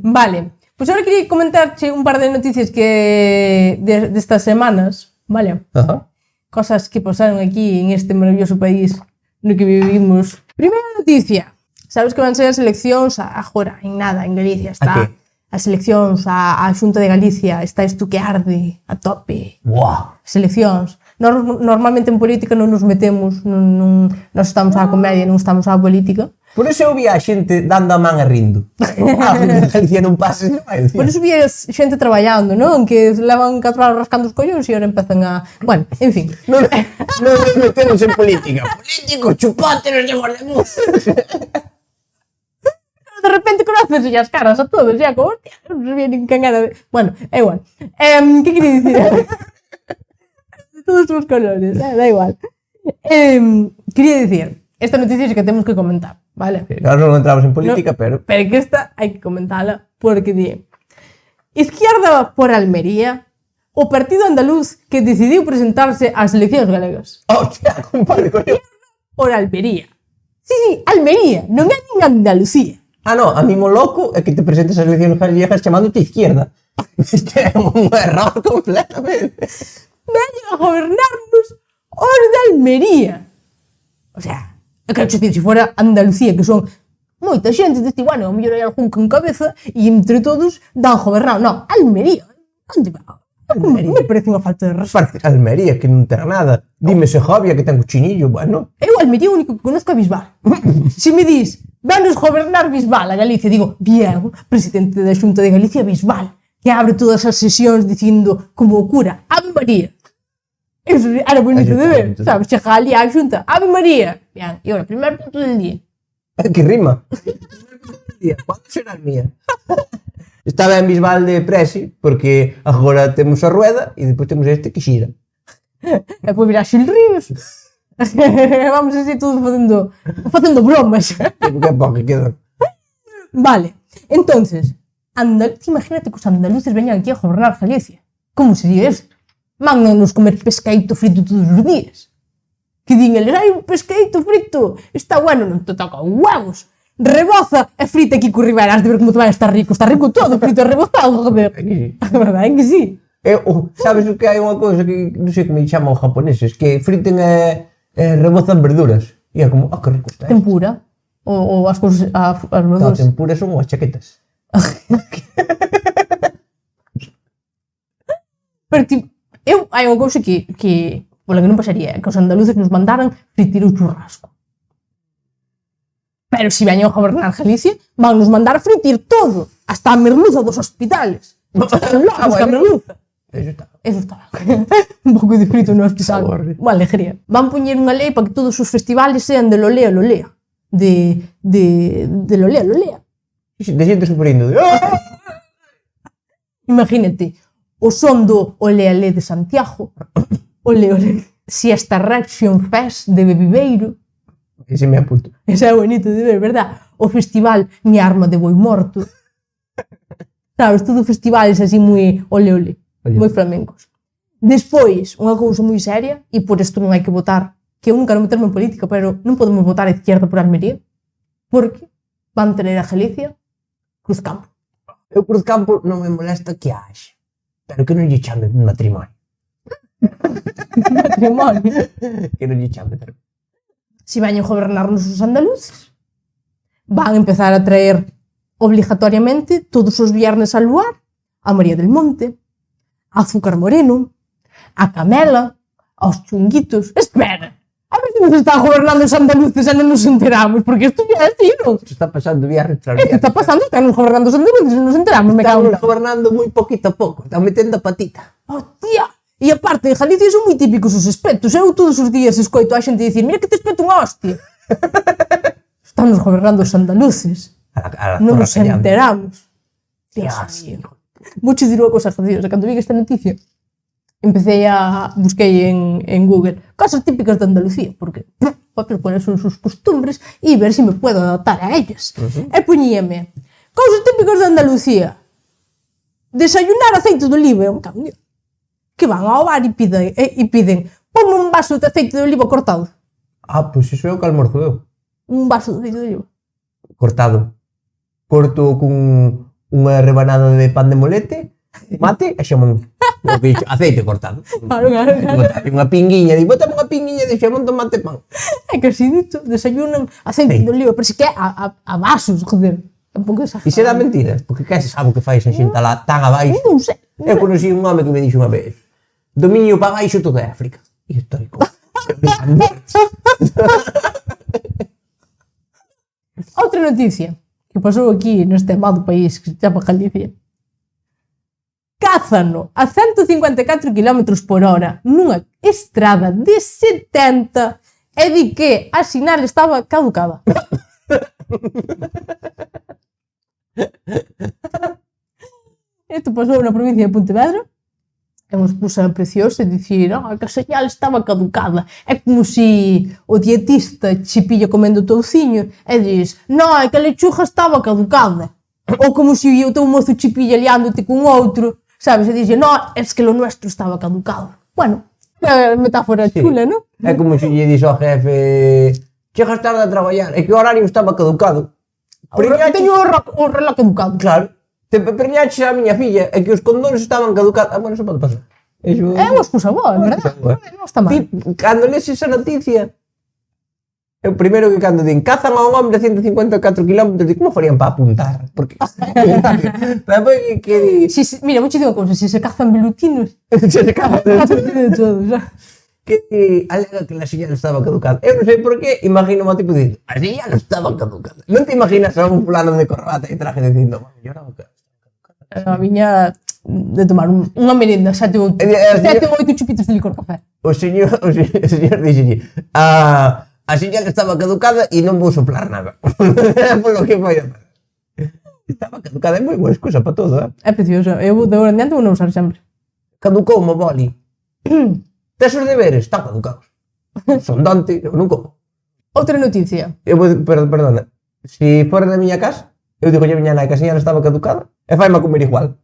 Vale, pues ahora quería comentarche un par de noticias que de estas semanas, vale? Ajá. Cosas que pasaron aquí en este maravilloso país no que vivimos. Primeira noticia. Sabes que van ser as eleccións agora, en nada, en Galicia. Está as eleccións, a Xunta de Galicia, está isto que arde a tope. Buah. As eleccións. Normalmente en política non nos metemos, nós estamos á comedia, non estamos á política. Por eso eu vi a xente dando a man e rindo. Galicia non pasa, non vai decir. Por eso vi a xente traballando, non? Que levan 4 horas rascando os collóns e ahora empezan a... Bueno, en fin. Non nos metemos en política. Políticos, chupátenos de guardemos. De repente conoces as caras a todos, ya como, hostia, non sabía nin quen era. Bueno, é igual. Que quería dicir? De todos os colores, da igual. Quería dicir, esta noticia é que temos que comentar, vale? Nós non entramos en política, pero... Pero que esta hai que comentala, porque di Izquierda por Almería, o partido andaluz que decidiu presentarse ás eleccións galegas. Hostia, compadre, coño. Por Almería. Sí, Almería, non é nin Andalucía. Ah, no, a mí mo loco é que te presentes ás eleccións galegas chamándote izquierda. Isto é un error completamente. Veñen a gobernarnos os de Almería. O sea, é que dicir, se fora Andalucía, que son moita xente, deste, bueno, ao mellor hai algún con cabeza e entre todos dan gobernado. Non, Almería. Onde va? Me parece unha falta de respeto. Almería, que non ten nada. Dime Segovia, que ten cochinillo, bueno. Eu Almería o único que conozco é Bisbal. Se me dis, venos gobernar Bisbal a Galicia, digo, bien, presidente da Xunta de Galicia Bisbal, que abre todas as sesións dicindo como o cura, Ave María. Eso era bonito Eso de está ver, bonito. sabes? Chega ali á xunta, Ave María. Bien, e ora, primer punto del día. Que rima. ¿Cuándo será a mía? Está ben Bisbal de Presi, porque agora temos a rueda e depois temos este que xira. E depois virá Xil Ríos. Vamos así todos facendo bromas. Tipo, que pouco queda. Vale, entonces, imagínate que os andaluces veñan aquí a gobernar Galicia. Como sería isto? Mándanos comer pescaíto frito todos os días. Que din eles, hai un pescaíto frito, está bueno, non te toca huevos. Reboza e frita aquí co Rivera, has de ver como te vai a estar rico todo frito e rebozado, joder. A verdade é que sí. Sabes o que hai unha cousa que non sei como chaman os japoneses, que friten e rebozan verduras. E é como, que rico está isto. Tempura, ou as cousas, as Tá, verduras. tempura son as chaquetas. Pero, tipo, hai unha cousa que pola que non pasaría, que os andaluces nos mandaran fritir o churrasco. Pero se veñan a gobernar Galicia, van nos mandar fritir todo, hasta a merluza dos hospitales. Están locos a merluza. Eso está. Un pouco de frito no hospital. Sabor. Unha alegría. Van poñer unha lei para que todos os festivales sean de lolea, lolea. De lolea, lolea. De xente superindo. Imagínate, o son do Ole Ale de Santiago, Ole Ole, Siesta Rection Fest de Bebiveiro, Ese me apunto. ese é bonito de ver, verdad? O festival Mi Arma de Boi Morto. Sabes, todo festivales así moi ole ole, moi flamencos. Despois, unha cousa moi seria, e por isto non hai que votar, que eu nunca non meterme en política, pero non podemos votar a izquierda por Almería, porque van tener a Galicia Cruzcampo. Eu Cruzcampo non me molesta que haxe, pero que non lle chame matrimonio. Matrimonio. Que non lle chame, pero... Si veñen a gobernarnos os andaluces, van a empezar a traer obligatoriamente todos os viernes al luar a María del Monte, a Azúcar Moreno, a Camela, aos chunguitos. Espera, a ver se nos está gobernando os andaluces e non nos enteramos, porque isto ya é tiro. Isto está pasando viernes tras Isto viernes. está pasando, están gobernando os andaluces e non nos enteramos, me cago en Estamos gobernando moi poquito a pouco, están metendo a patita. Hostia! E aparte, en Galicia son moi típicos os espetos. Eu todos os días escoito a xente dicir, mira que te espeto unha hostia. Estamos gobernando os andaluces. Non nos enteramos. Dios mío. Vouche dir unha cosa graciosa. Cando vi esta noticia, busquei en Google cosas típicas de Andalucía, porque para poner son sus costumbres e ver se me puedo adaptar a ellas. E poñíame cousas típicas de Andalucía. Desayunar aceite de oliva, me cago en Dios. Que van ao bar e piden ponme un vaso de aceite de oliva cortado. Pois iso é o que almorzo eu. Un vaso de aceite de oliva. Cortado. Corto con unha rebanada de pan de molete, mate e xamón. O que dixo, aceite cortado. Claro. Botame unha pinguiña, botame unha pinguiña de xamón, tomate, pan. É que así dito, desayunan aceite de oliva, pero si que é a vasos, joder. Un pouco exagerado. E será mentira, porque que se sabe o que fai esa xente alá tan abaixo. Non sei. Eu conocí un home que me dixo unha vez, dominio para baixo todo é África. E estou como... Outra noticia que pasou aquí neste amado país que se chama Galicia. Cázano a 154 km/h nunha estrada de 70 e di que a sinal estaba caducada. Isto pasou na provincia de Pontevedra. É unha excusa preciosa dicir que a señal estaba caducada. É como se o dietista che pilla comendo touciño e dis é que a lechuga estaba caducada. Ou como se o teu mozo che pilla liándote con outro, sabes? E dixe, é que lo nuestro estaba caducado. Bueno, é metáfora chula, non? É como se lle dixo ao jefe, chegas tarde a traballar, é que o horario estaba caducado. Teño o reloj caducado. Claro. Te preñaches a miña filla e que os condóns estaban caducados. Bueno, eso pode pasar. Eso... É unha excusa boa, verdad? Non está mal. Cando lees esa noticia, é o primeiro que cando din cazan a un hombre a 154 km, di como farían para apuntar? Porque... Mira, vou che dizer unha cousa, se se cazan velutinos, se cazan de todo, xa. Que alega que la señal estaba caducada. Eu non sei por qué, imagino a tipo dicindo, a señal estaba caducada. Non te imaginas a un fulano de corbata e traje dicindo, yo era A miña de tomar unha merienda, 7 ou 8 chupitos de licor café. O señor dixelle, a señal estaba caducada e non vou soplar nada. Foi o que foi. Estaba caducada, é moi boa excusa para todo, É precioso, eu de agora en diante vou non usar sempre. Caducou o boli. Tes os deberes, están caducados. Son dante, eu non como. Outra noticia. Perdona, se fora da miña casa, eu digo a miña nai que a señal estaba caducada e faime a comer igual.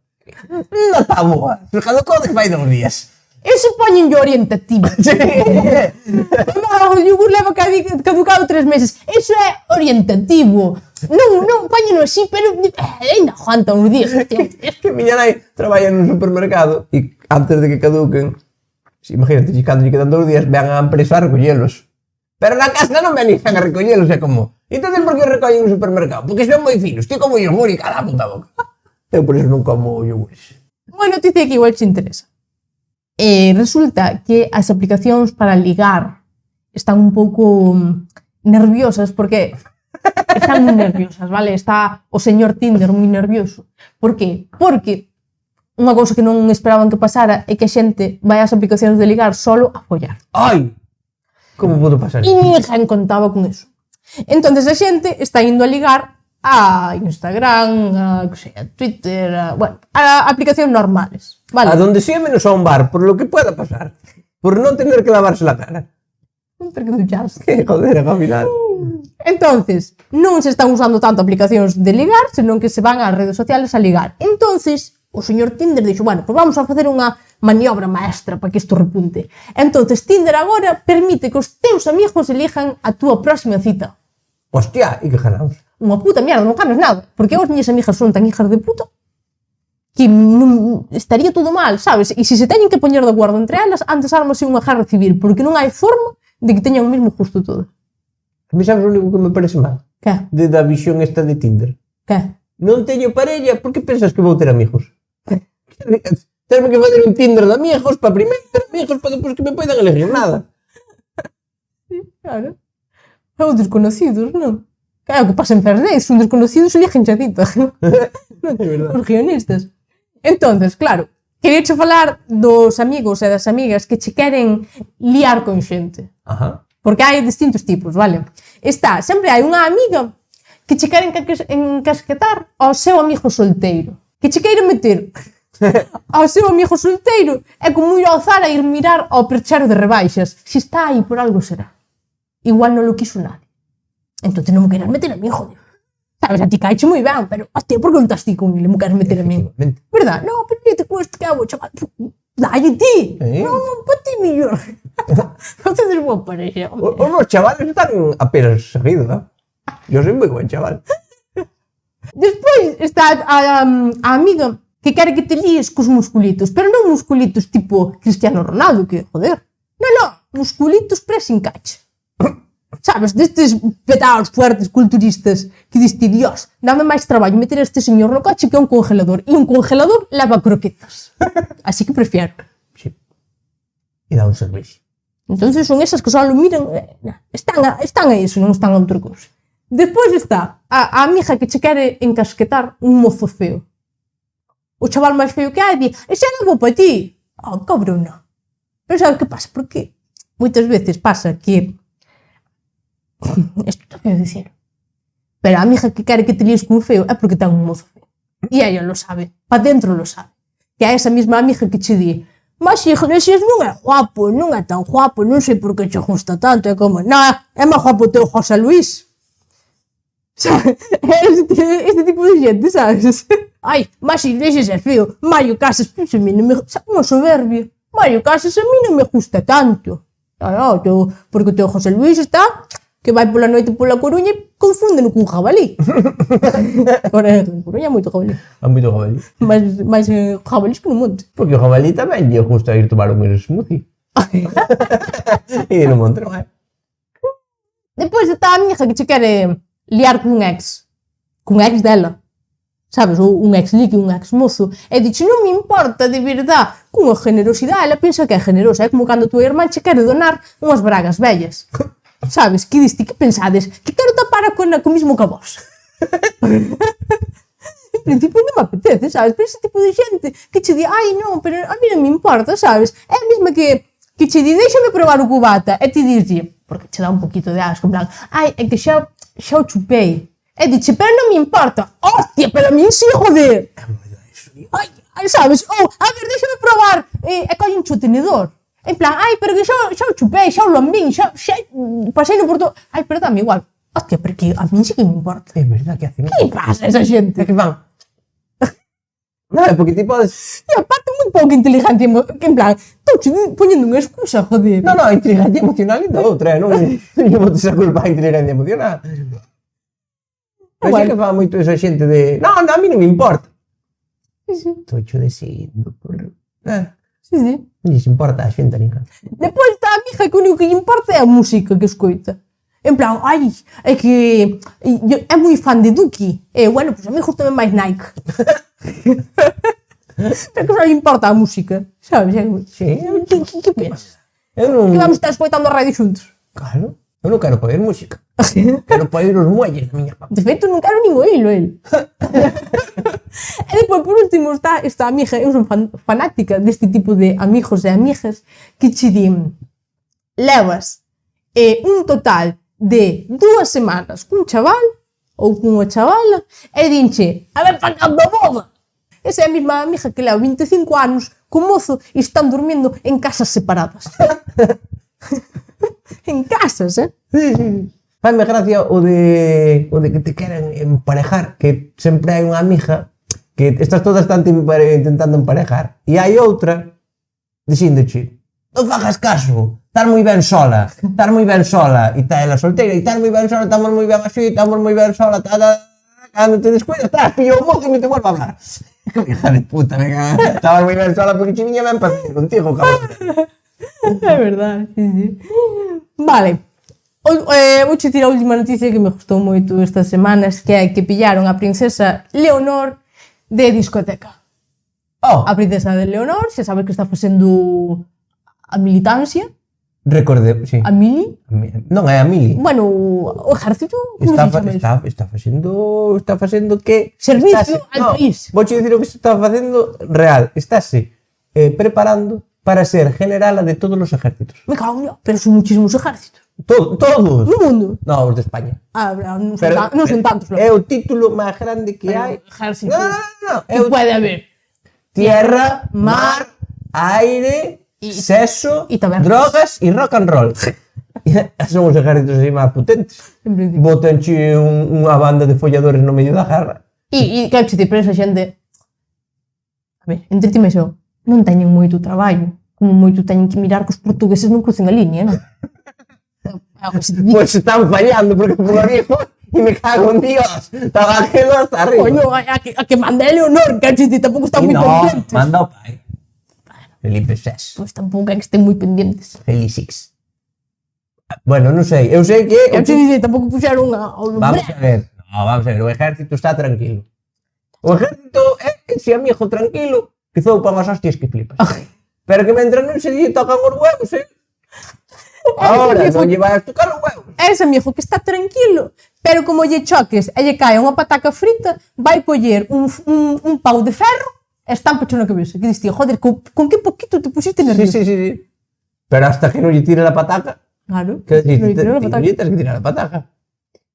Non está boa. Se caducou, que vai 2 días. Eso poñen yo orientativo. O yogur leva caducado 3 meses. Eso é orientativo. Non poñen así, pero ainda aguanta uns días. Es que miña nai traballa nun supermercado e antes de que caduquen, imagínate, cando lle quedan 2 días, vean a empresa a recollelos. Pero na casa non ven a recollelos, é como... Entonces, por que recollen un supermercado? Porque son moi finos, que como yogur e cada puta boca. Eu por eso non como yogures. Unha noticia que igual te interesa. Resulta que as aplicacións para ligar están un pouco nerviosas porque están moi nerviosas, vale? Está o señor Tinder moi nervioso. Por qué? Porque unha cousa que non esperaban que pasara é que a xente vai ás aplicacións de ligar solo a follar. Ai! Como pudo pasar? E ninguén contaba con eso. Entonces a xente está indo a ligar a Instagram, a Twitter, a aplicacións normales, vale? A donde sea menos a un bar, por lo que pueda pasar. Por non tener que lavarse la cara. Pero que ducharse. Que joder, ao final. Entonces, non se están usando tanto aplicacións de ligar, senón que se van ás redes sociales a ligar. Entonces, o señor Tinder dixo, bueno, pues vamos a facer unha maniobra maestra para que isto repunte. Entonces, Tinder agora permite que os teus amigos elijan a túa próxima cita. Hostia, e que ganamos? Unha puta mierda, non ganas nada. Porque as miñas amigas son tan hijas de puta que estaría todo mal, sabes? E se se teñen que poñer de acordo entre elas, antes ármase unha guerra civil, porque non hai forma de que teñan o mesmo justo todo. A mí sabes o único que me parece mal? Que? Da visión esta de Tinder. Que? Non teño parella, por que pensas que vou ter amigos? Tenme que fazer un Tinder de amigos para primeiro ter amigos para depois que me poidan elegir nada. Claro. É os desconocidos, non? Claro, que pasa en First Dates, un desconocido se eligen chacita. É verdade. Os guionistas. Entonces, claro, queríache falar dos amigos e das amigas que che queren liar con xente. Ajá. Porque hai distintos tipos, vale? Sempre hai unha amiga que che queren encasquetar ao seu amigo solteiro. Que che queren meter ao seu amigo solteiro é como ir ao Zara e ir mirar ao perchero de rebaixas. Se está aí por algo será. Igual non lo quiso nadie. Entón non me queres meter a mí, joder. Sabes, a ti caiche moi ben, pero hostia, por que non estás ti con ele? Me queres meter a mí. Verdad? Non, pero que te cuesta que hago, chaval. Dalle ti. Non, para ti millor. Vocedes boa pareja. Os meus chavales están apenas seguidos, ¿no? Yo soy moi buen chaval. Despois está a amiga que quere que te líes cos musculitos, pero non musculitos tipo Cristiano Ronaldo, que joder. Non, musculitos pressing catch. Sabes, destes petaos fuertes culturistas que diste, Dios, dame máis traballo meter a este señor no coche que un congelador. E un congelador leva croquetas. Así que prefiero. Sí. E dá un servicio. Entonces son esas que só lo miran, están a eso, non están a outra cousa. Despois está a amiga que che quere encasquetar un mozo feo. O chaval máis feo que hai, di, ese non vou para ti. Oh, cabrona. Pero sabes que pasa? Porque moitas veces pasa que isto te quero dicir. Pero a amiga que quere que te líes con feo é porque ten un mozo feo. E ella lo sabe. Pa dentro lo sabe. Que é esa mesma amiga que che di, mas Iglesias non é guapo, non é tan guapo, non sei por que che gusta tanto. É como, é máis guapo teu José Luis. Este tipo de xente, sabes? Ai, mas Iglesias é feo. Mario Casas, a mí non me... Unha soberbia. Mario Casas a mí non me gusta tanto. Porque o teu José Luis está... que vai pola noite pola Coruña e confúndeno cun jabalí. Agora, en Coruña é moito jabalí. É moito jabalí. Mais jabalís que no monte. Porque o jabalí tamén lle gusta ir tomar un smoothie. E no monte non é. Depois está a amiga que che quere liar cun ex dela. Sabes, ou un ex lique, un ex mozo. E dixe, non me importa, de verdad, cunha generosidade, ela pensa que é generosa. É como cando a tua irmán che quere donar unhas bragas vellas. Sabes, que diste, que pensades? Que quero tapar a cona co mismo que a vos. en principio non me apetece, sabes? Pero ese tipo de xente que che di, ai, non, pero a mí non me importa, sabes? É a mesma que che di, déxame probar o cubata, e ti dirlle, porque che dá un poquito de asco, en plan, ai, é que xa o chupei. E diche, pero non me importa. Hostia, pero a mí sí, joder. Ai, sabes? Ou, a ver, déxame probar. E collen o tenedor. En plan, ai, pero que xa o chupei, xa o lambín, xa pasei no por todo. Ai, pero dame igual. Hostia, pero que a mí sí que me importa. É verdad que hacen. Que pasa esa xente? É que van. Non, é porque ti podes... E aparte moi pouco inteligente, que en plan, estou poñendo unha excusa, joder. Non, a inteligencia emocional é da outra, non lle botes a culpa a inteligencia emocional. Pero sí que fa moito esa xente de... Non, a mí non me importa. Sí. Estou hecho de seguindo por... Sí. Non lles importa a xente nin nada. Depois está a amiga que o único que lle importa é a música que escoita. En plan, ai, é que é moi fan de Duki. E, bueno, pues a mí gusta máis Nike. Pero que só lle importa a música, sabes? Sí. Que pensas? Eu non... Que vamos estar escoitando a radio xuntos? Claro. Eu non quero poder música. Quero poder os muelles da miña papá. De feito, non quero nin oílo, el. E depois, por último, está esta amiga, eu son fanática deste tipo de amigos e amigas que che din, levas un total de 2 semanas cun chaval ou cunha chavala e dinche, a ver, pa cando boda. Esa é a mesma amiga que leva 25 anos con mozo e están dormindo en casas separadas. En casas, Sí. Faime gracia o de que te queren emparejar, que sempre hai unha amiga que estas todas están intentando emparejar e hai outra dixíndoche, non fagas caso, estás moi ben sola e está ela solteira e estás moi ben sola, estamos moi ben así, estamos moi ben sola, cando te descuidas, estás, pillo o mozo e me te vuelvo a hablar. Que hija de puta, venga, estabas moi ben sola porque che viña ben para contigo, cabrón. É verdade, sí. Vale. Vouche tirar a última noticia que me gustou moito estas semanas, que é que pillaron a princesa Leonor de discoteca. Oh, A princesa de Leonor, xa sabes que está facendo a militancia, recordei, sí. a mili. Non é a Mili. Bueno, o ejército, como se chama eso? Está facendo que... Servicio al país. Vouche dicir o que está facendo real. Estáse preparando para ser generala de todos os ejércitos. Me cago en Dios, pero son muchísimos ejércitos. Todos? No mundo. No, os de España. Non son tantos. É o título máis grande que hai. Ejército. No. Que puede haber? Tierra, mar, aire, sexo, y tabernas. drogas e rock and roll. Son os ejércitos así máis potentes. En principio. Botanche unha banda de folladores no medio da guerra. E claro, se te pero esa xente... A ver, entre ti e xo, non teñen moito traballo. Como moito teñen que mirar que os portugueses non crucen a línea, non? Pois están fallando porque por arriba e me cago en Dios. Estaba aquelo hasta arriba. Coño, a que manda Leonor, que a tampouco está moi pendientes. Manda o pai. Felipe VI. Pois tampouco é que estén moi pendientes. Felix. Bueno, non sei. Eu sei que... Eu te dixei, tampouco puxeron Vamos a ver. No, vamos a ver. O ejército está tranquilo. O ejército é ese amigo tranquilo que zoupan as hostias que flipas. Pero que mentre non se lle tocan os huevos, ahora non lle vai a tocar os huevos. Ese amigo que está tranquilo, pero como lle choques e lle cae unha pataca frita, vai coller un pau de ferro e estámpacho na cabeza. Que diste, joder, con que poquito te pusiste nervioso. Sí. Pero hasta que non lle tire la pataca. Claro, Que non lle tirou a lle pataca. tens que tirar a pataca.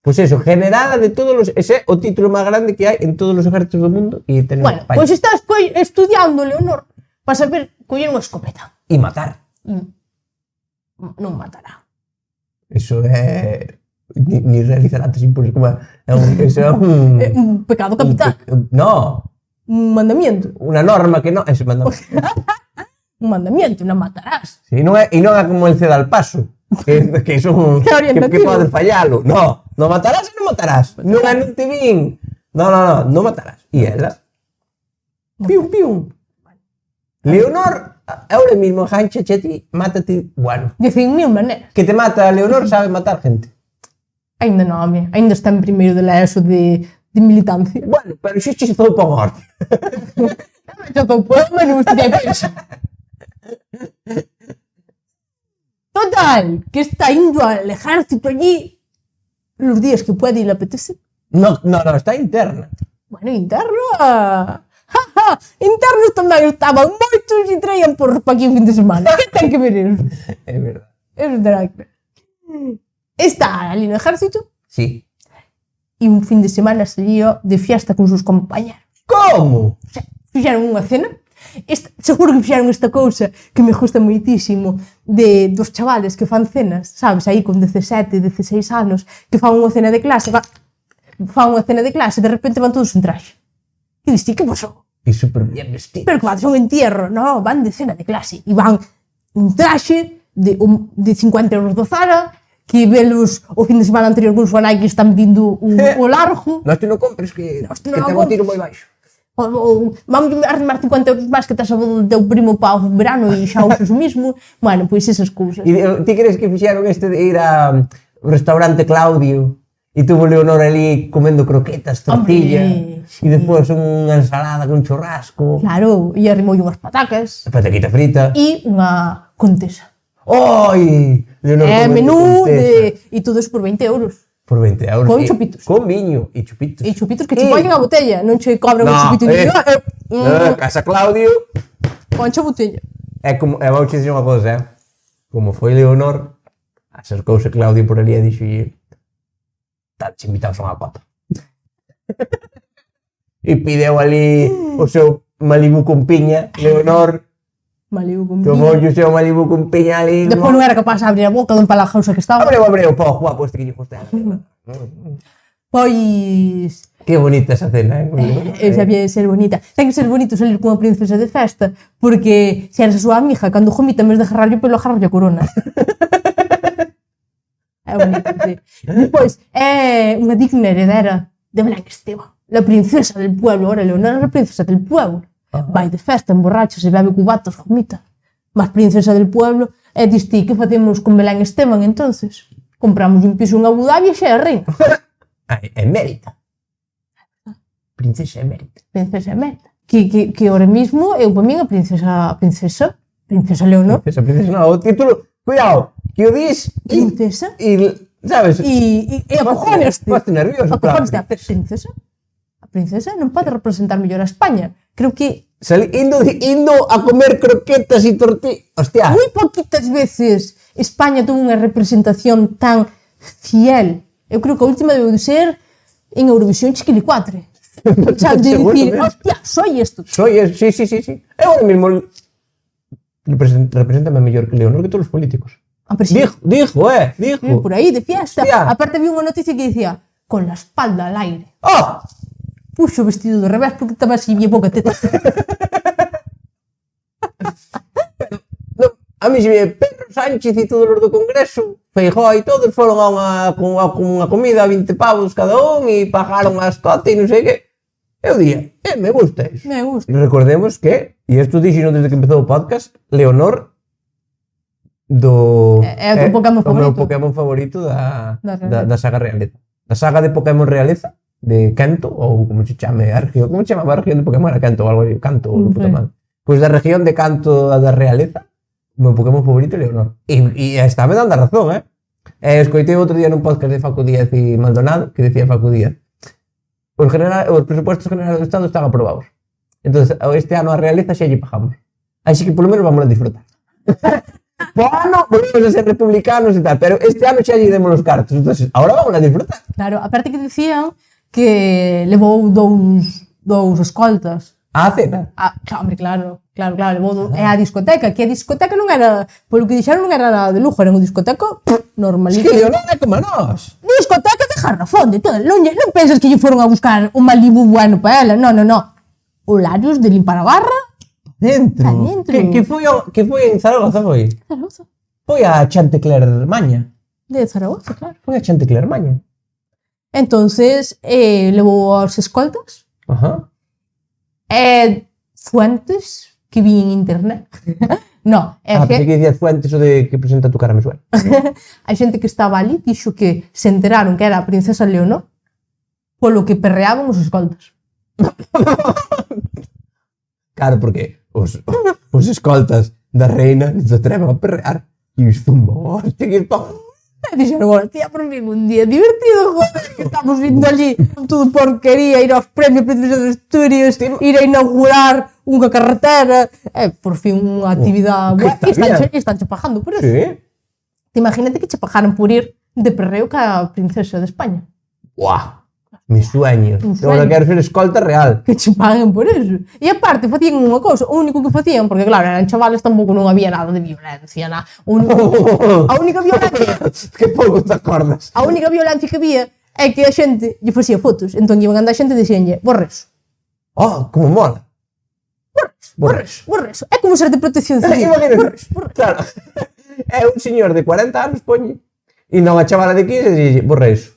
Pois eso, generada de todos os... Ese é o título máis grande que hai en todos os ejércitos do mundo e tenemos Bueno, España. pois estás estudiando, Leonor, para saber coller unha escopeta. E matar. Non matará. Eso é... Ni realizar actos imposibles, como é un... Eso é un... É un pecado capital. No, Un mandamiento. unha norma que non... Ese mandamento. Un mandamiento, non matarás. Sí, non é como el ceda al paso. Que son... Que orientativo. Que podes fallalo. No, non matarás e non matarás. Non te vin. Non matarás. E ela... Pium. Leonor, ahora mismo, jancha ti, mátate, bueno. De 100.000 maneras. Que te mata a Leonor sabe matar gente. Ainda non, home. Ainda está en primeiro de la ESO de militancia. Bueno, pero xe che zoupa un horte. Xa estou poema, non gustaría pensar. Total, que está indo al ejército allí los días que puede y le apetece. No, está interna. Bueno, interno... Internos tamén estaban moitos e traían porros para aquí o fin de semana. Que ten que ver eso? É verdade. Eso terá que ver. Está ali no ejército Sí. e un fin de semana salía de fiesta con sus compañeros. Como? O sea, fixeron unha cena. Seguro que fixeron esta cousa que me gusta moitísimo dos chavales que fan cenas, sabes, aí con 17, 16 anos, que fan unha cena de clase, de repente van todos en traxe. E dixi, que pasou? E super bien vestido. Pero que van, son entierro, no, van de cena de clase e van un traxe de 50 euros do Zara, que velos o fin de semana anterior con súa Nike están pedindo o largo. Nós te non compres que Ti te non vou tiro moi baixo. Ou vamos arremar 50 euros máis que estás a do teu primo para o verano e xa usas o mismo. Bueno, pois esas cousas. E ti crees que fixeron este de ir a restaurante Claudio e tuvo Leonor ali comendo croquetas, tortilla, Hombre, sí. e despois unha ensalada con churrasco, Claro, e arrimou unhas patacas pataquita frita. e unha contesa. Oi! Leonor Menú contesa. e todo eso por 20 euros. Por 20 euros. Con E- chupitos. Con viño e chupitos. E chupitos que che poñen a botella, non che cobran o chupito ni Casa Claudio. ponche a botella. Vou che dicir unha cosa, como foi Leonor, acercouse Claudio por ali e dixolle tal, che invitamos a unha copa. E pideu ali o seu Malibu con piña, Leonor, Malibu con tomou viño. o seu Malibu con piña ali. Despois non era capaz de abrir a boca do empalagausa que estaba. Abreu, po, guapo este que lle gusta. Pois... Que bonita esa cena, Sabía ser bonita. Ten que ser bonito salir cunha princesa de festa, porque se eres a súa amiga, cando jomita, en vez de agarrarlle o pelo, agarrarlle a corona. É bonito, sí. Despois, é unha digna heredera de Belén Esteban, la princesa del pueblo. Ahora, Leonor é a princesa del pueblo. Vai de festa, emborracha, se bebe cubatos, jomita. Mas princesa del pueblo, e dis ti, que facemos con Belén Esteban, entonces? Compramos un piso en Abu Dhabi e xa é a reina. Emérita. Princesa emérita. Princesa emérita. Que ahora mismo eu para min a princesa Leonor. Princesa, no, o título, cuidado, que o dis Princesa? e sabes? E acojonaste. Poste nervioso, claro. Acojonaste a princesa. A princesa non pode representar mellor a España. Creo que Indo a comer croquetas e tortillas. Hostia. moi poquitas veces España tuvo unha representación tan fiel. Eu creo que a última debeu de ser en Eurovisión Chiquilicuatre. Xa de dicir, hostia, soy esto. Sí. Eu ahora mismo represéntame mellor que Leonor que todos os políticos. Dijo. Por aí, de fiesta. Hostia. Aparte vi unha noticia que dicía, con la espalda al aire. ¡Oh! Puxo o vestido do revés porque estaba así bien pouca teta. No, a mí se ve Pedro Sánchez e todos os do Congreso, Feijóo e todos foron a unha comida a 20 pavos cada un e pagaron as cotas e non sei que. Eu día, me gusta iso. Me gusta. Recordemos que, e isto dixino desde que empezou o podcast, Leonor do... É o teu Pokémon o meu favorito. Pokémon favorito da saga Realeza. Da saga de Pokémon Realeza, de Kanto, ou como se chame a región, como se chamaba a región de Pokémon? Era Kanto ou algo así, Kanto, ou puta man. Pois da región de Kanto da Realeza, o meu Pokémon favorito é Leonor. E está me dando a razón, escoitei outro día nun podcast de Facu Díaz e Maldonado, que decía Facu Díaz, os presupuestos generales do Estado están aprobados. Entonces, este ano a realeza xa lle pagamos. Así que, polo menos, vamos a disfrutar. Bueno, volvemos a ser republicanos e tal, pero este ano xa lle demos os cartos. Entonces, ahora vamos a disfrutar. Claro, aparte que dicían que levou dous escoltas. A cena. Hombre, claro, levou é a discoteca, que a discoteca non era, polo que dixeron, non era nada de lujo, era unha discoteca normalita. Es que Leonor é como nós. Discoteca de garrafón, de todo. Non pensas que lle foron a buscar un Malibu bueno para ela, no. Horarios de limpar a barra. Dentro. Que foi en Zaragoza, foi? Zaragoza. Foi a Chantecler Maña. De Zaragoza, claro. Foi a Chantecler Maña. Entonces, levou as escoltas. Ajá. Fuentes que vi en internet. No, Pensei que dicías Fuentes o de que presenta Tu cara me suena. a xente que estaba ali dixo que se enteraron que era a princesa Leonor polo que perreaban os escoltas. Claro, porque os escoltas da reina se atreven a perrear e os fumo, hostia, que están E dixeron, bueno, tía, por fin un día divertido, joder, que estamos indo allí todo porquería, ir aos premios Príncipes de Asturias, ir a inaugurar unha carretera, por fin unha actividade boa, e están che pagando por eso. Sí. Imagínate que che pagaran por ir de perreo ca princesa de España. Buah, mi sueño. Un Eu ahora sueño. quero ser escolta real. Que che paguen por eso. E aparte, facían unha cousa, o único que facían, porque claro, eran chavales, tampouco non había nada de violencia, nada. A única violencia, Que pouco te acordas. a única violencia que había é que a xente lle facía fotos, entón iban andar a xente e dixenlle, borreso, Oh, como mola. Borres. borreso. É como ser de protección civil. Imagínate. Claro. É un señor de 40 anos, poñe. E non a chavala de 15 e dixe, borres.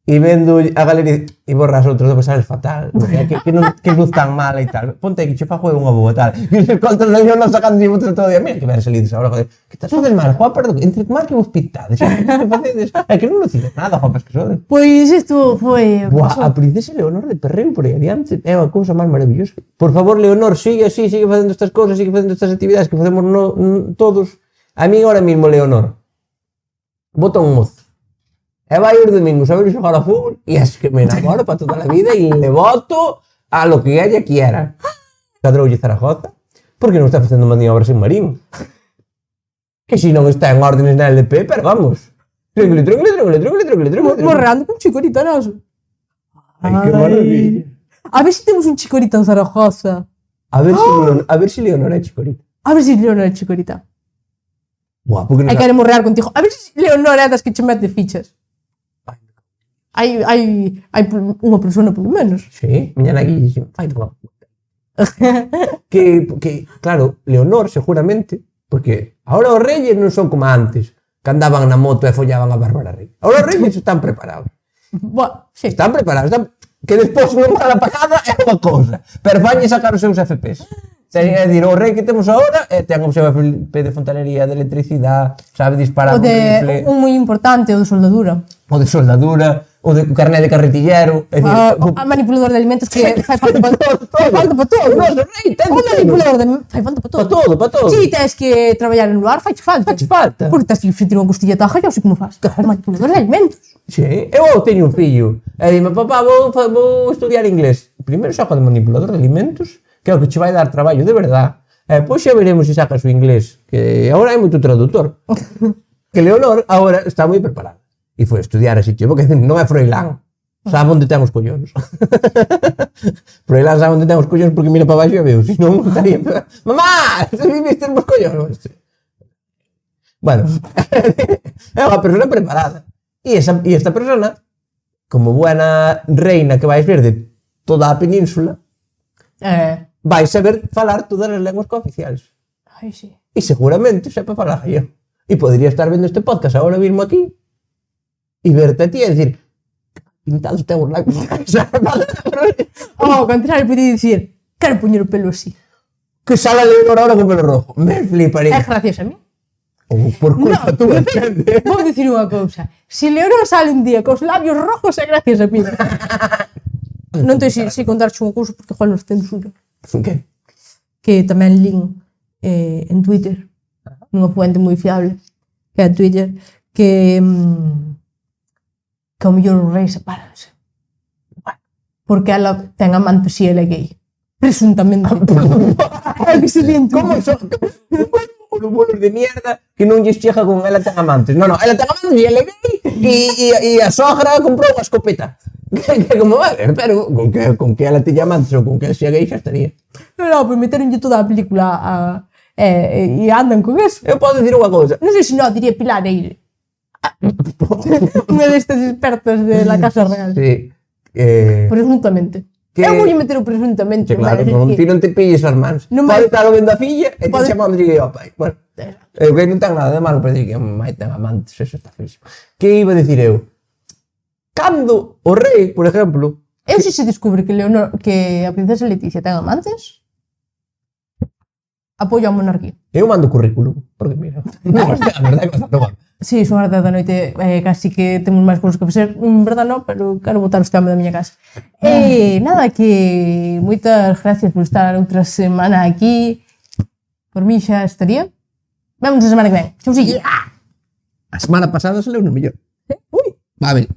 E vendo a galería e borras outros, depois sales fatal. Que luz tan mala e tal. Ponte aquí, che fajo unha boa tal. E os contra non nos sacan de fotos todo o día. Mira que ben salidos agora, joder. Que estás sodes mal, guapa, entre máis que vos pintades. Que facedes? É que non nos dices nada, guapas que sodes. Pois isto foi... Buah, a princesa Leonor de Perreo por aí adiante é unha cousa máis maravillosa. Por favor, Leonor, sigue así, sigue facendo estas cousas, sigue facendo estas actividades que facemos todos. A mí ahora mismo, Leonor, bota un mozo. E vai os domingos a ver xogar a fútbol e es que me enamoro para toda a vida e le voto a lo que ella quiera. Cadroulle Zaragoza, porque non está facendo maniobras en Marín. Que si non está en órdenes na LP, pero vamos. Trúngule. Morreando con chicorita noso. Ai, que maravilla. A ver se temos un chicorita en Zaragoza. A ver si Leonor é chicorita. A ver se Leonor é chicorita. Buah, porque non Hai que morrear contigo. A ver se Leonor é das que che mete fichas. Hai unha persona, polo menos. Sí, miña nagui fai unha que, claro, Leonor seguramente, porque ahora os reyes non son como antes, que andaban na moto e follaban a Bárbara Rey. Ahora os reyes están preparados. Bueno, sí. Están preparados, que despois non mala pagada é unha cousa, pero vanlle sacar os seus FPs. É dicir, o rei que temos agora ten o seu FP de fontanería, de electricidade, sabe disparar O con de rifle, un moi importante, o de soldadura. o de soldadura, o de carné de carretillero, é dicir, A manipulador de alimentos que fai falta para todo. o noso rei ten O manipulador de fai falta para todo. para todo. Si tens que traballar en lugar, fai falta. Falta. Porque tens que fritir unha costilla taja, eu sei como faz. O manipulador de alimentos. Sí, eu teño un fillo e dime, papá, vou estudiar inglés. Primeiro saco de manipulador de alimentos, que é o que che vai dar traballo de verdad. E pois xa veremos se sacas o inglés, que agora hai moito traductor. Que Leonor agora está moi preparada. E foi estudiar así, porque non é Froilán. Sabe onde ten os collóns. Froilán sabe onde ten os collóns porque mira para baixo e veo, se non estaría... Mamá, se viviste os collóns. Bueno, é unha persona preparada. E esta persona, como buena reina que vais ver de toda a península, vai saber falar todas as lenguas cooficiais. Ai, sí. E seguramente sepa falar gallego. E podría estar vendo este podcast agora mismo aquí e verte a ti e decir, pintados temos lá. Ao contrario, podía dicir, quero poñer o pelo así. Que sala Leonor ahora con pelo rojo. Me fliparé. É gracias a mí. Ou por culpa No, túa, entende? vou dicir unha cousa. Se Leonor sale un día cos labios rojos é gracias a mí. Non te sei contarche unha cousa porque igual nos censura. Que? Que tamén lin en Twitter, nunha fuente moi fiable, que é Twitter, que ao mellor os reis sepáranse. Porque ela ten amantes e ele é gay. Presuntamente. É que se din Como son? Os bolos de mierda que non lles chega con ela ten amantes. Non, ela ten amantes e ela é gay e a sogra comprou unha escopeta. Que como vai ver, pero con que ela teña amantes ou con que ela sea gay xa estaría. No, pues meteronlle toda a película e andan con eso. Eu podo dicir unha cousa. Non sei se non, diría Pilar Eire. Unha destas expertas de la Casa Real. Sí. Presuntamente. Que- Eu vou meter o presuntamente. Sí, claro, vale, non, que- ti non te pilles as mans. Non Pode me- estar vendo a filla e te Pode- chamando gay ao pai. Bueno, eu que non ten nada de malo para dicir que mai ten amantes, eso está feísimo. Que iba a dicir eu? Cando o rei, por exemplo, Eu se descubre que a princesa Leticia ten amantes, apoio a monarquía. eu mando currículum, porque mira, a verdade é que bastante guapo. Si, son as 10 da noite, casi que temos máis cousas que facer. En verdad non, pero quero botar este home da miña casa. Nada, que moitas gracias por estar outra semana aquí. Por mí xa estaría. Vemos a semana que ven. Chausillo. A semana pasada salió uno mellor. Ui, Va a ver.